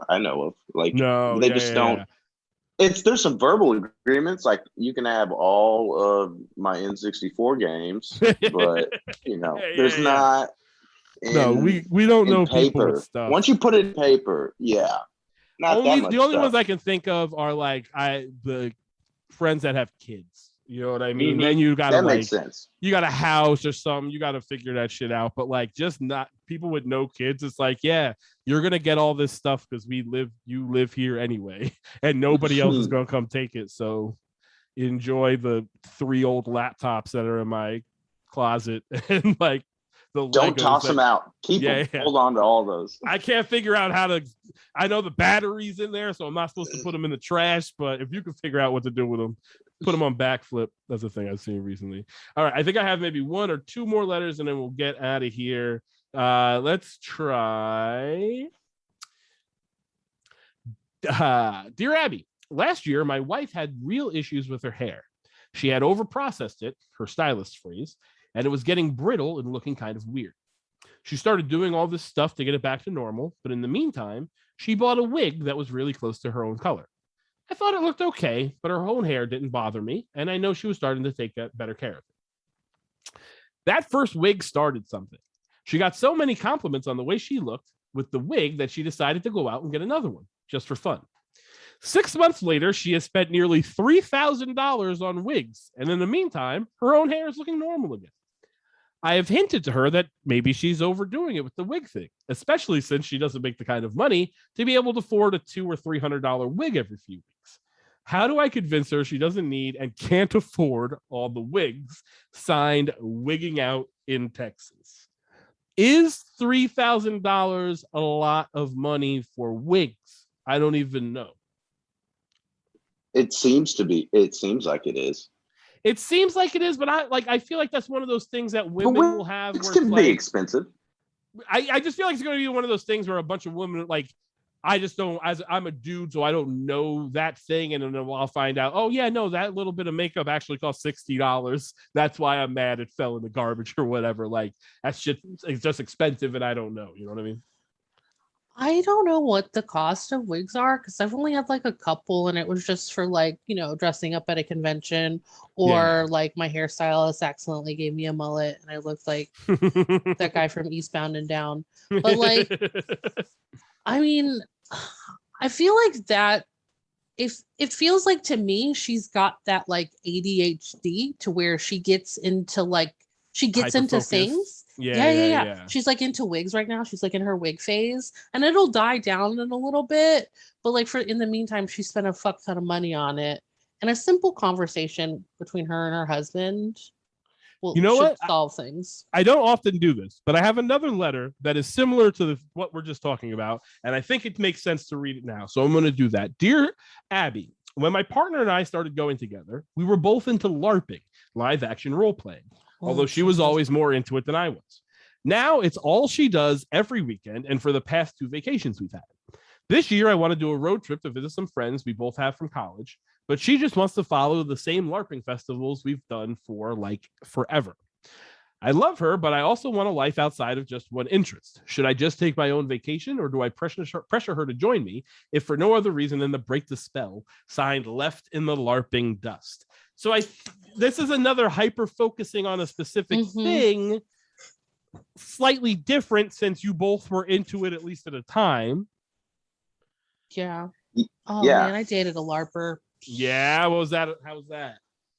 I know of. Like, they just don't. There's some verbal agreements, like you can have all of my N64 games, but you know, there's not. We don't know paper. People with stuff. Once you put it in paper, not that much the only stuff. ones I can think of are like the friends that have kids. You know what I mean? Then you gotta makes sense. You got a house or something. You got to figure that shit out. But like, just not people with no kids. It's like, yeah, you're gonna get all this stuff because you live here anyway, and nobody else is gonna come take it. So enjoy the 3 old laptops that are in my closet and like Don't toss them out. Keep them. Yeah. Hold on to all those. I can't figure out how to. I know the battery's in there, so I'm not supposed to put them in the trash. But if you can figure out what to do with them, put them on backflip. That's the thing I've seen recently. All right, I think I have maybe one or two more letters, and then we'll get out of here. Let's try. Dear Abby, last year my wife had real issues with her hair. She had overprocessed it, her stylist's phrase, and it was getting brittle and looking kind of weird. She started doing all this stuff to get it back to normal, but in the meantime, she bought a wig that was really close to her own color. I thought it looked okay, but her own hair didn't bother me, and I know she was starting to take better care of it. That first wig started something. She got so many compliments on the way she looked with the wig that she decided to go out and get another one, just for fun. 6 months later, she has spent nearly $3,000 on wigs, and in the meantime, her own hair is looking normal again. I have hinted to her that maybe she's overdoing it with the wig thing, especially since she doesn't make the kind of money to be able to afford a $200 or $300 wig every few weeks. How do I convince her she doesn't need and can't afford all the wigs signed Wigging Out in Texas? Is $3,000 a lot of money for wigs? I don't even know. It seems to be. It seems like it is. It seems like it is, but I feel like that's one of those things that women will have. It can be expensive. I just feel like it's going to be one of those things where a bunch of women, like, I just don't, as I'm a dude, so I don't know that thing. And then I'll find out, oh yeah, no, that little bit of makeup actually cost $60. That's why I'm mad it fell in the garbage or whatever. Like, that shit is just expensive and I don't know. You know what I mean? I don't know what the cost of wigs are because I've only had like a couple and it was just for like, dressing up at a convention or like my hairstylist accidentally gave me a mullet and I looked like that guy from Eastbound and Down. But like, I mean, I feel like that if it feels like to me, she's got that like ADHD to where she gets into things. Yeah. She's like into wigs right now. She's like in her wig phase and it'll die down in a little bit. But like in the meantime, she spent a fuck ton of money on it. And a simple conversation between her and her husband will solve things. I don't often do this, but I have another letter that is similar to what we're just talking about. And I think it makes sense to read it now. So I'm going to do that. Dear Abby, when my partner and I started going together, we were both into LARPing, live action role playing. Although she was always more into it than I was. Now it's all she does every weekend and for the past 2 vacations we've had. This year, I want to do a road trip to visit some friends we both have from college, but she just wants to follow the same LARPing festivals we've done for like forever. I love her, but I also want a life outside of just one interest. Should I just take my own vacation or do I pressure her to join me if for no other reason than to break the spell, signed Left in the LARPing Dust? So this is another hyper focusing on a specific thing, slightly different since you both were into it at least at a time. Yeah. Oh man, I dated a LARPer. Yeah, what was that? How was that?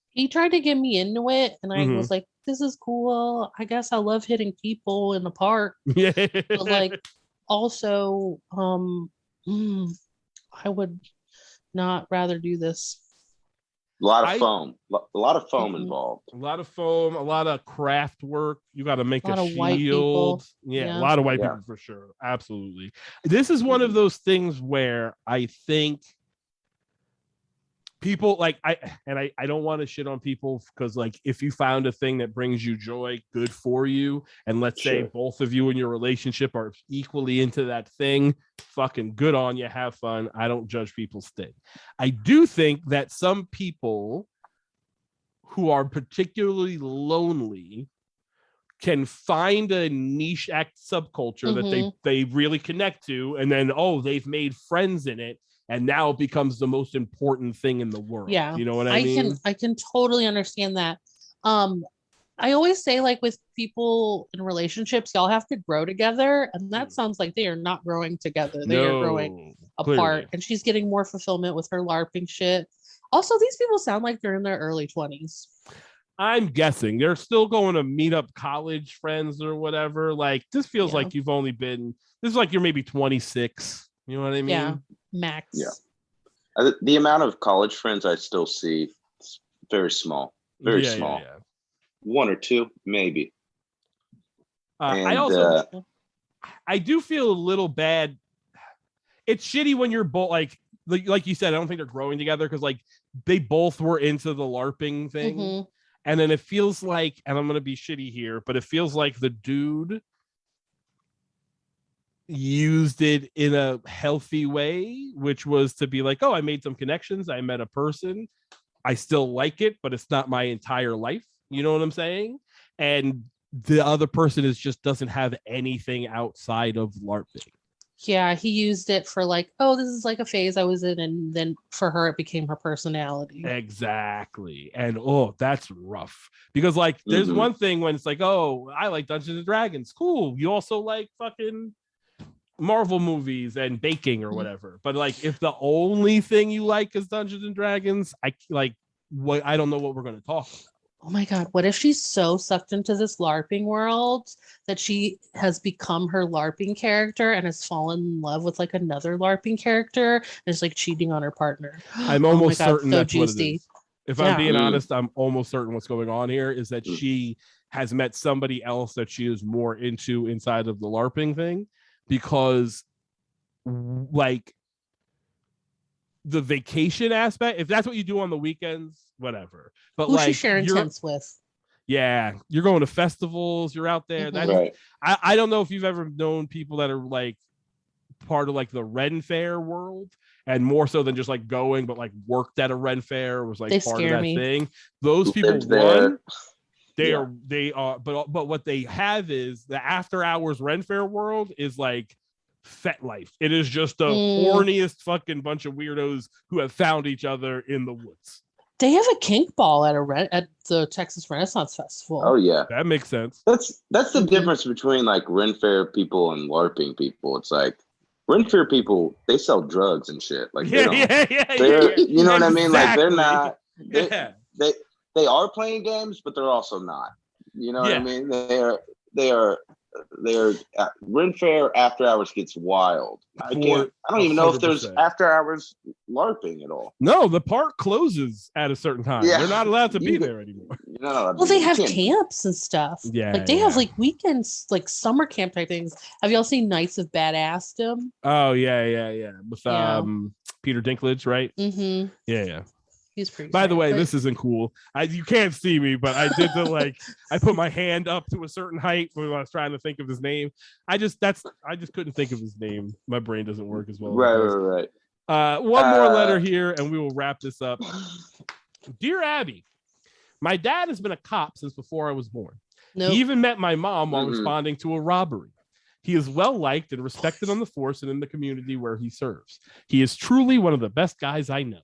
He tried to get me into it, and I was like, "This is cool. I guess I love hitting people in the park." Yeah. But like, also, I would not rather do this. A lot of foam involved. A lot of foam, a lot of craft work. You got to make a shield. Yeah, a lot of white people for sure. Absolutely. This is one of those things where I think people like I don't want to shit on people because like if you found a thing that brings you joy, good for you. And let's say both of you in your relationship are equally into that thing, fucking good on you, have fun. I don't judge people's thing. I do think that some people who are particularly lonely can find a niche act subculture that they really connect to, and then they've made friends in it. And now it becomes the most important thing in the world. Yeah. You know what I mean? I can totally understand that. I always say, like, with people in relationships, y'all have to grow together. And that sounds like they are not growing together. They are growing apart. And she's getting more fulfillment with her LARPing shit. Also, these people sound like they're in their early 20s. I'm guessing they're still going to meet up college friends or whatever. Like, this feels like you've only been, this is like you're maybe 26. You know what I mean? Yeah. Max. Yeah. The amount of college friends I still see is very small. Very small. Yeah. 1 or 2, maybe. I do feel a little bad. It's shitty when you're both like you said, I don't think they're growing together because like they both were into the LARPing thing. Mm-hmm. And then it feels like, and I'm going to be shitty here, but it feels like the dude used it in a healthy way, which was to be like, oh, I made some connections. I met a person. I still like it, but it's not my entire life. You know what I'm saying? And the other person just doesn't have anything outside of LARPing. Yeah, he used it for like, oh, this is like a phase I was in, and then for her it became her personality. Exactly. And that's rough. Because like there's one thing when it's like, oh, I like Dungeons and Dragons. Cool. You also like fucking Marvel movies and baking or whatever. But like if the only thing you like is Dungeons and Dragons, I don't know what we're gonna talk about. Oh my God, what if she's so sucked into this LARPing world that she has become her LARPing character and has fallen in love with like another LARPing character and is like cheating on her partner? I'm almost certain that's juicy. What it is. If I'm being honest, I'm almost certain what's going on here is that she has met somebody else that she is more into inside of the LARPing thing, because like the vacation aspect, if that's what you do on the weekends, whatever. But who's she sharing tents with? Yeah, you're going to festivals, you're out there. That's right. I don't know if you've ever known people that are like part of like the Ren Fair world, and more so than just like going, but like worked at a Ren Fair, was like part of that thing. Those people they are, but what they have is the after hours Ren Fair world is like Fet life. It is just the horniest fucking bunch of weirdos who have found each other in the woods. They have a kink ball at the Texas Renaissance Festival. Oh yeah, that makes sense. That's the difference between like Ren Fair people and LARPing people. It's like Ren Fair people, they sell drugs and shit. Like you know what I mean? Like they're not. They are playing games, but they're also not. You know what I mean? They are Ren Fair after hours gets wild. I don't even know 100%. If there's after hours LARPing at all. No, the park closes at a certain time. They're not allowed to be there anymore. Well, they have camps and stuff. Yeah, like they have like weekends, like summer camp type things. Have y'all seen Knights of Badassdom? Oh yeah. With Peter Dinklage, right? Mm-hmm. Yeah. He's pretty. By the way, this isn't cool. You can't see me, but I did I put my hand up to a certain height when I was trying to think of his name. I just couldn't think of his name. My brain doesn't work as well. Right. One more letter here, and we will wrap this up. Dear Abby, my dad has been a cop since before I was born. Nope. He even met my mom while responding to a robbery. He is well liked and respected on the force and in the community where he serves. He is truly one of the best guys I know.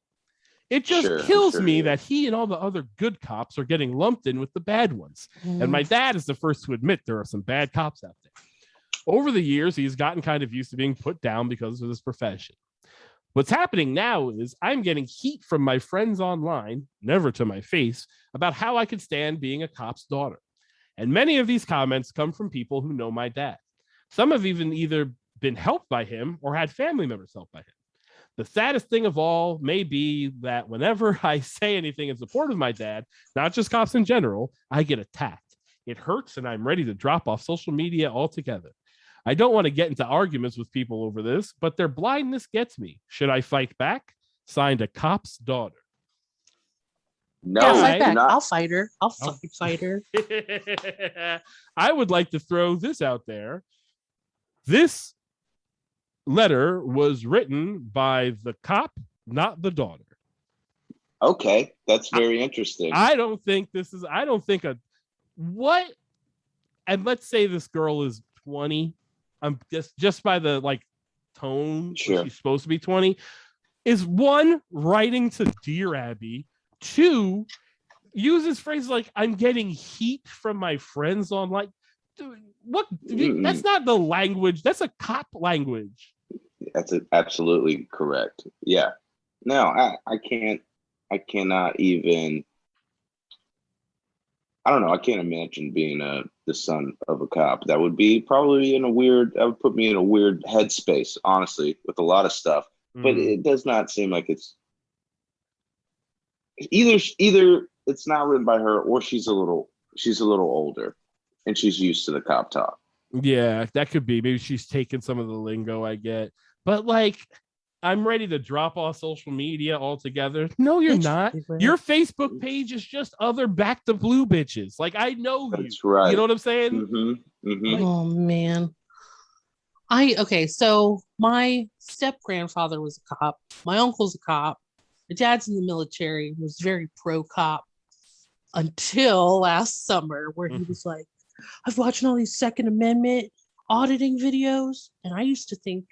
It just kills me that he and all the other good cops are getting lumped in with the bad ones. And my dad is the first to admit there are some bad cops out there. Over the years, he's gotten kind of used to being put down because of his profession. What's happening now is I'm getting heat from my friends online, never to my face, about how I could stand being a cop's daughter. And many of these comments come from people who know my dad. Some have even either been helped by him or had family members helped by him. The saddest thing of all may be that whenever I say anything in support of my dad, not just cops in general, I get attacked. It hurts, and I'm ready to drop off social media altogether. I don't want to get into arguments with people over this, but their blindness gets me. Should I fight back? Signed, a cop's daughter. No, fight back. I'll fight her. I'll fight her. I would like to throw this out there. This letter was written by the cop, not the daughter. Okay, that's very interesting. I don't think what, and let's say this girl is 20. I'm just by the like tone, she's supposed to be 20. Is one, writing to Dear Abby. Two, uses phrases like I'm getting heat from my friends online. Dude, what? That's not the language. That's a cop language. That's absolutely correct. Yeah. No, I cannot even. I don't know. I can't imagine being the son of a cop. That would be probably that would put me in a weird headspace, honestly, with a lot of stuff. But it does not seem like it's either it's not written by her or she's a little older and she's used to the cop talk. Yeah, that could be. Maybe she's taken some of the lingo I get. But like, I'm ready to drop off social media altogether. No, you're not. Your Facebook page is just other back to blue bitches. Like, I know you. That's right. You know what I'm saying? Mm-hmm. Mm-hmm. Like, oh man. Okay, so my step grandfather was a cop. My uncle's a cop. My dad's in the military, was very pro cop until last summer, where he was like, I've watched all these Second Amendment auditing videos, and I used to think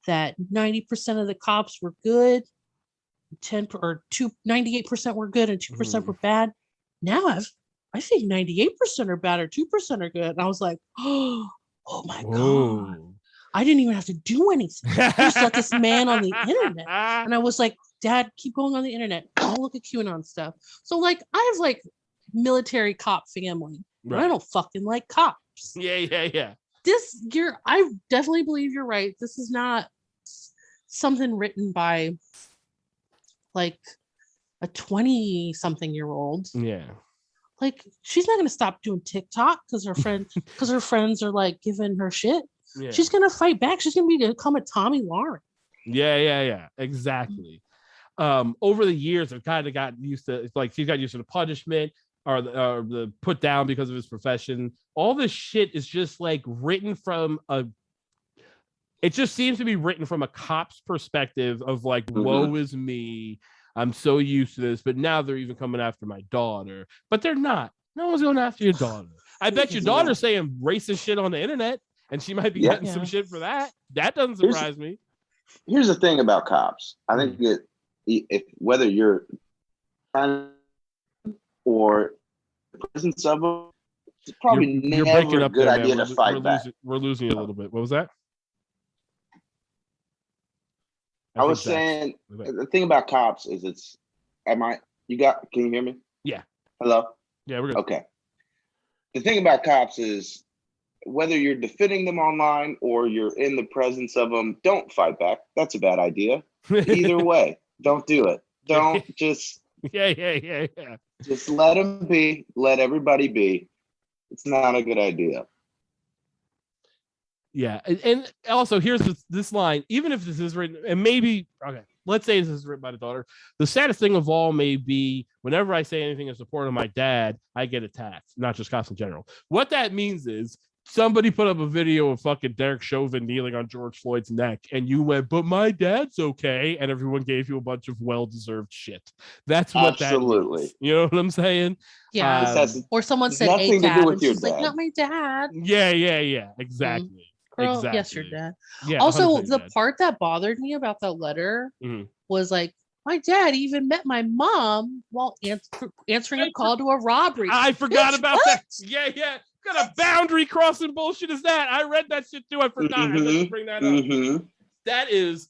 that 90% of the cops were good, 98% were good, and 2% were bad. Now I think 98% are bad or 2% are good. And I was like, oh my God. I didn't even have to do anything. I just got this man on the internet. And I was like, Dad, keep going on the internet. I'll look at QAnon stuff. So like, I have like military cop family. Right. I don't fucking like cops. Yeah. I definitely believe you're right. This is not something written by like a 20-something-year-old. Yeah. Like, she's not gonna stop doing TikTok because her friends are like giving her shit. Yeah. She's gonna fight back. She's gonna become a Tommy Lauren. Yeah. Exactly. Over the years, I've kind of gotten used to. It's like she got used to the punishment or the put down because of his profession. All this shit is just like written from a. It just seems to be written from a cop's perspective of like, woe is me. I'm so used to this, but now they're even coming after my daughter. But they're not. No one's going after your daughter. I bet your daughter's saying racist shit on the internet, and she might be getting some shit for that. That doesn't surprise me. Here's the thing about cops. I think if whether you're or the presence of them, it's probably never a good idea to fight back. We're losing you a little bit. What was that? I was saying the thing about cops is can you hear me? Yeah. Hello? Yeah, we're good. Okay. The thing about cops is whether you're defending them online or you're in the presence of them, don't fight back. That's a bad idea. Either way, don't do it. Don't just. Yeah. Just let them be. Let everybody be. It's not a good idea. Yeah, and also here's this line. Even if this is written, and maybe let's say this is written by the daughter. The saddest thing of all may be whenever I say anything in support of my dad, I get attacked. Not just cops in general. What that means is somebody put up a video of fucking Derek Chauvin kneeling on George Floyd's neck, and you went, "But my dad's okay," and everyone gave you a bunch of well-deserved shit. That's what that means. You know what I'm saying? Yeah. Or someone said, "Hey, dad," and she's like, "Not my dad." Yeah. Exactly. Girl, exactly. Yes, your dad. Yeah. Also, the part that bothered me about that letter was like, my dad even met my mom while answering a call to a robbery. I forgot about that. Yeah. What kind of boundary crossing bullshit is that? I read that shit too. I forgot. I meant to bring that up. That is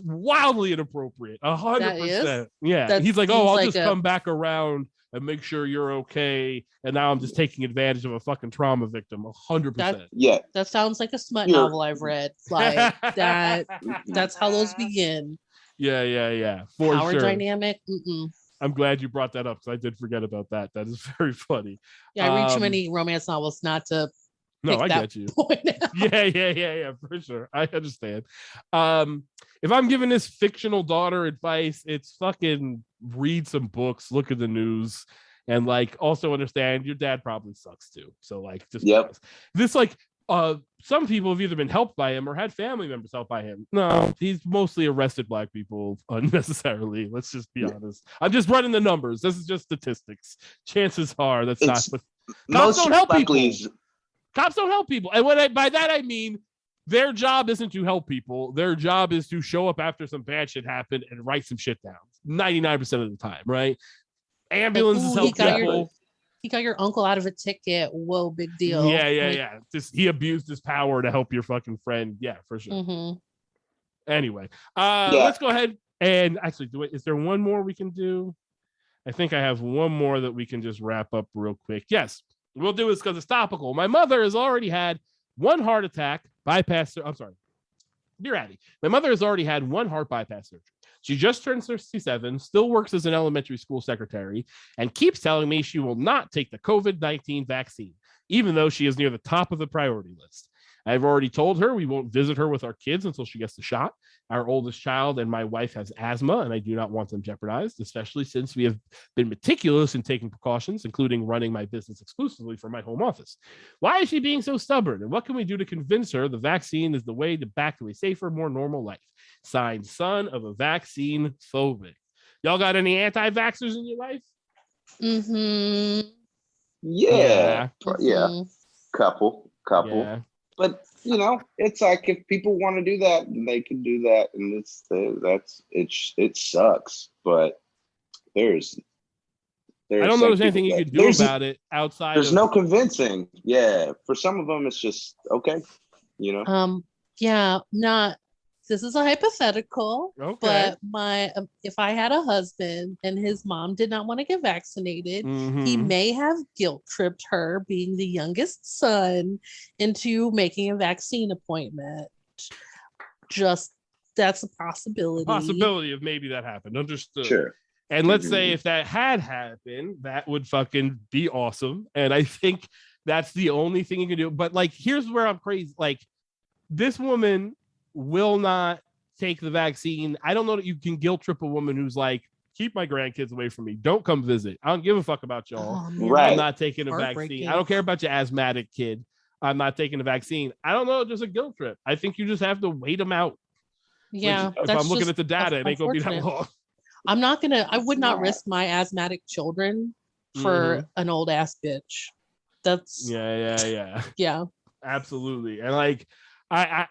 wildly inappropriate. 100%. Yeah. He's like, I'll just come back around and make sure you're okay. And now I'm just taking advantage of a fucking trauma victim. 100%. Yeah. That sounds like a smut novel I've read. Like that. That's how those begin. Yeah. For Power sure. dynamic. I'm glad you brought that up because I did forget about that. That is very funny. Yeah, I read too many romance novels not to. No, I get you. Yeah, for sure. I understand. If I'm giving this fictional daughter advice, it's fucking read some books, look at the news, and like also understand your dad probably sucks too. So like just this like some people have either been helped by him or had family members helped by him. No, he's mostly arrested black people unnecessarily. Let's just be honest. I'm just running the numbers. This is just statistics. Chances are that's not what cops don't help people. Cops don't help people. And by that I mean their job isn't to help people. Their job is to show up after some bad shit happened and write some shit down. 99% of the time, right? Ambulances help people. He got your uncle out of a ticket. Whoa, big deal. Yeah. Just he abused his power to help your fucking friend. Yeah, for sure. Anyway, let's go ahead and actually do it. Is there one more we can do? I think I have one more that we can just wrap up real quick. Yes, we'll do this because it's topical. My mother has already had one heart attack, bypass. I'm sorry. Dear Addie, my mother has already had one heart bypass surgery. She just turned 67, still works as an elementary school secretary, and keeps telling me she will not take the COVID-19 vaccine, even though she is near the top of the priority list. I've already told her we won't visit her with our kids until she gets the shot. Our oldest child and my wife has asthma, and I do not want them jeopardized, especially since we have been meticulous in taking precautions, including running my business exclusively from my home office. Why is she being so stubborn? And what can we do to convince her the vaccine is the way to back to a safer, more normal life? Signed, son of a vaccine phobic. Y'all got any anti-vaxxers in your life? Mm-hmm. Yeah. Mm-hmm. Couple. Yeah. But it's like if people want to do that, they can do that, and it sucks. But there's I don't know there's anything you can do about it outside. There's no convincing. Yeah, for some of them, it's just okay. Yeah, not. This is a hypothetical, but if I had a husband and his mom did not want to get vaccinated, he may have guilt tripped her, being the youngest son, into making a vaccine appointment. Just that's a possibility. Possibility of maybe that happened. Understood. Sure. And let's say if that had happened, that would fucking be awesome. And I think that's the only thing you can do. But like, here's where I'm crazy. Like, this woman will not take the vaccine. I don't know that you can guilt trip a woman who's like, keep my grandkids away from me. Don't come visit. I don't give a fuck about y'all. I'm not taking a vaccine. I don't care about your asthmatic kid. I'm not taking a vaccine. I don't know. Just a guilt trip. I think you just have to wait them out. Yeah. If I'm looking at the data, it ain't going to be that long. I would not risk my asthmatic children for an old ass bitch. That's yeah. Absolutely. And like, I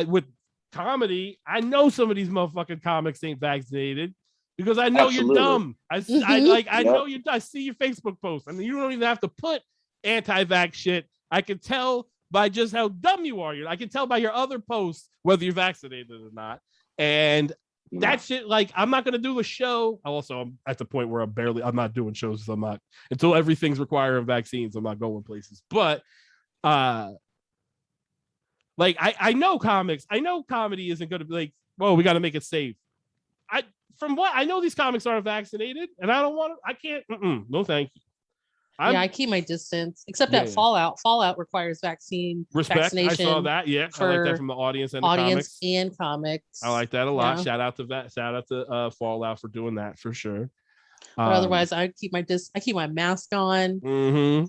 with comedy, I know some of these motherfucking comics ain't vaccinated because I know you're dumb. I know you. I see your Facebook posts. I mean, you don't even have to put anti-vax shit. I can tell by just how dumb you are. I can tell by your other posts whether you're vaccinated or not. And that shit, like, I'm not gonna do a show. Also, I'm at the point where I'm not doing shows. Until everything's requiring vaccines, I'm not going places. But like, I know comics. I know comedy isn't going to be like, well, we got to make it safe. From what I know, these comics aren't vaccinated, and I don't want to. I can't. No, thank you. I keep my distance. Except at Fallout. Fallout requires vaccination. I saw that. Yeah, I like that from the audience and the comics. I like that a lot. Yeah. Shout out to that. Shout out to Fallout for doing that for sure. But otherwise, I keep my mask on. I'm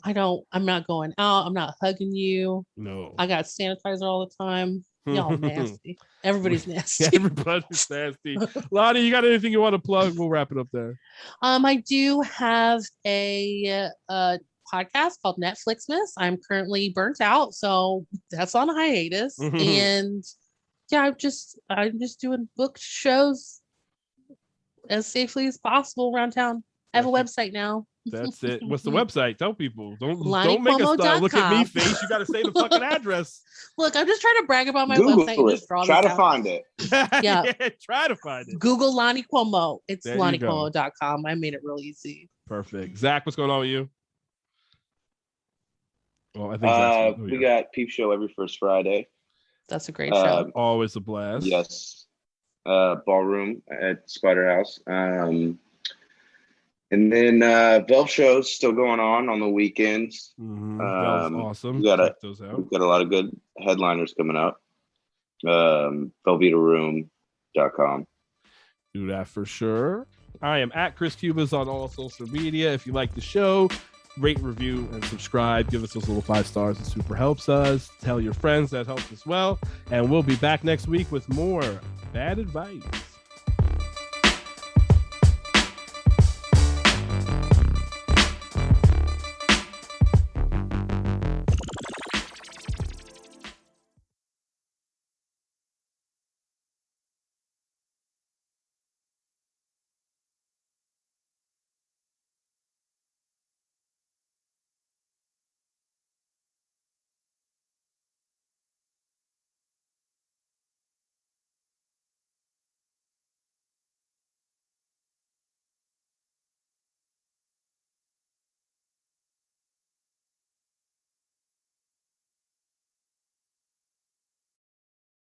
not going out. I'm not hugging you. No. I got sanitizer all the time. Y'all nasty. Everybody's nasty. Everybody's nasty. Lani, you got anything you want to plug? We'll wrap it up there. I do have a podcast called Netflixmas. I'm currently burnt out, so that's on hiatus. And yeah, I'm just doing book shows as safely as possible around town. I have a website now. That's it. What's the website? Tell people. Don't make us look at me face. You got to say the fucking address. Look, I'm just trying to brag about my Google website. And just draw try to find it. Yeah. Try to find it. Google Lani Cuomo. It's LaniCuomo.com. I made it real easy. Perfect. Zach, what's going on with you? Well, I think we got Peep Show every first Friday. That's a great show. Always a blast. Yes. Ballroom at Spider House. And then Velv Show's still going on the weekends. Awesome. We've got a lot of good headliners coming up. VelvetaRoom.com. Do that for sure. I am at Chris Cubas on all social media. If you like the show, rate, review, and subscribe. Give us those little 5 stars. It super helps us. Tell your friends. That helps as well. And we'll be back next week with more bad advice.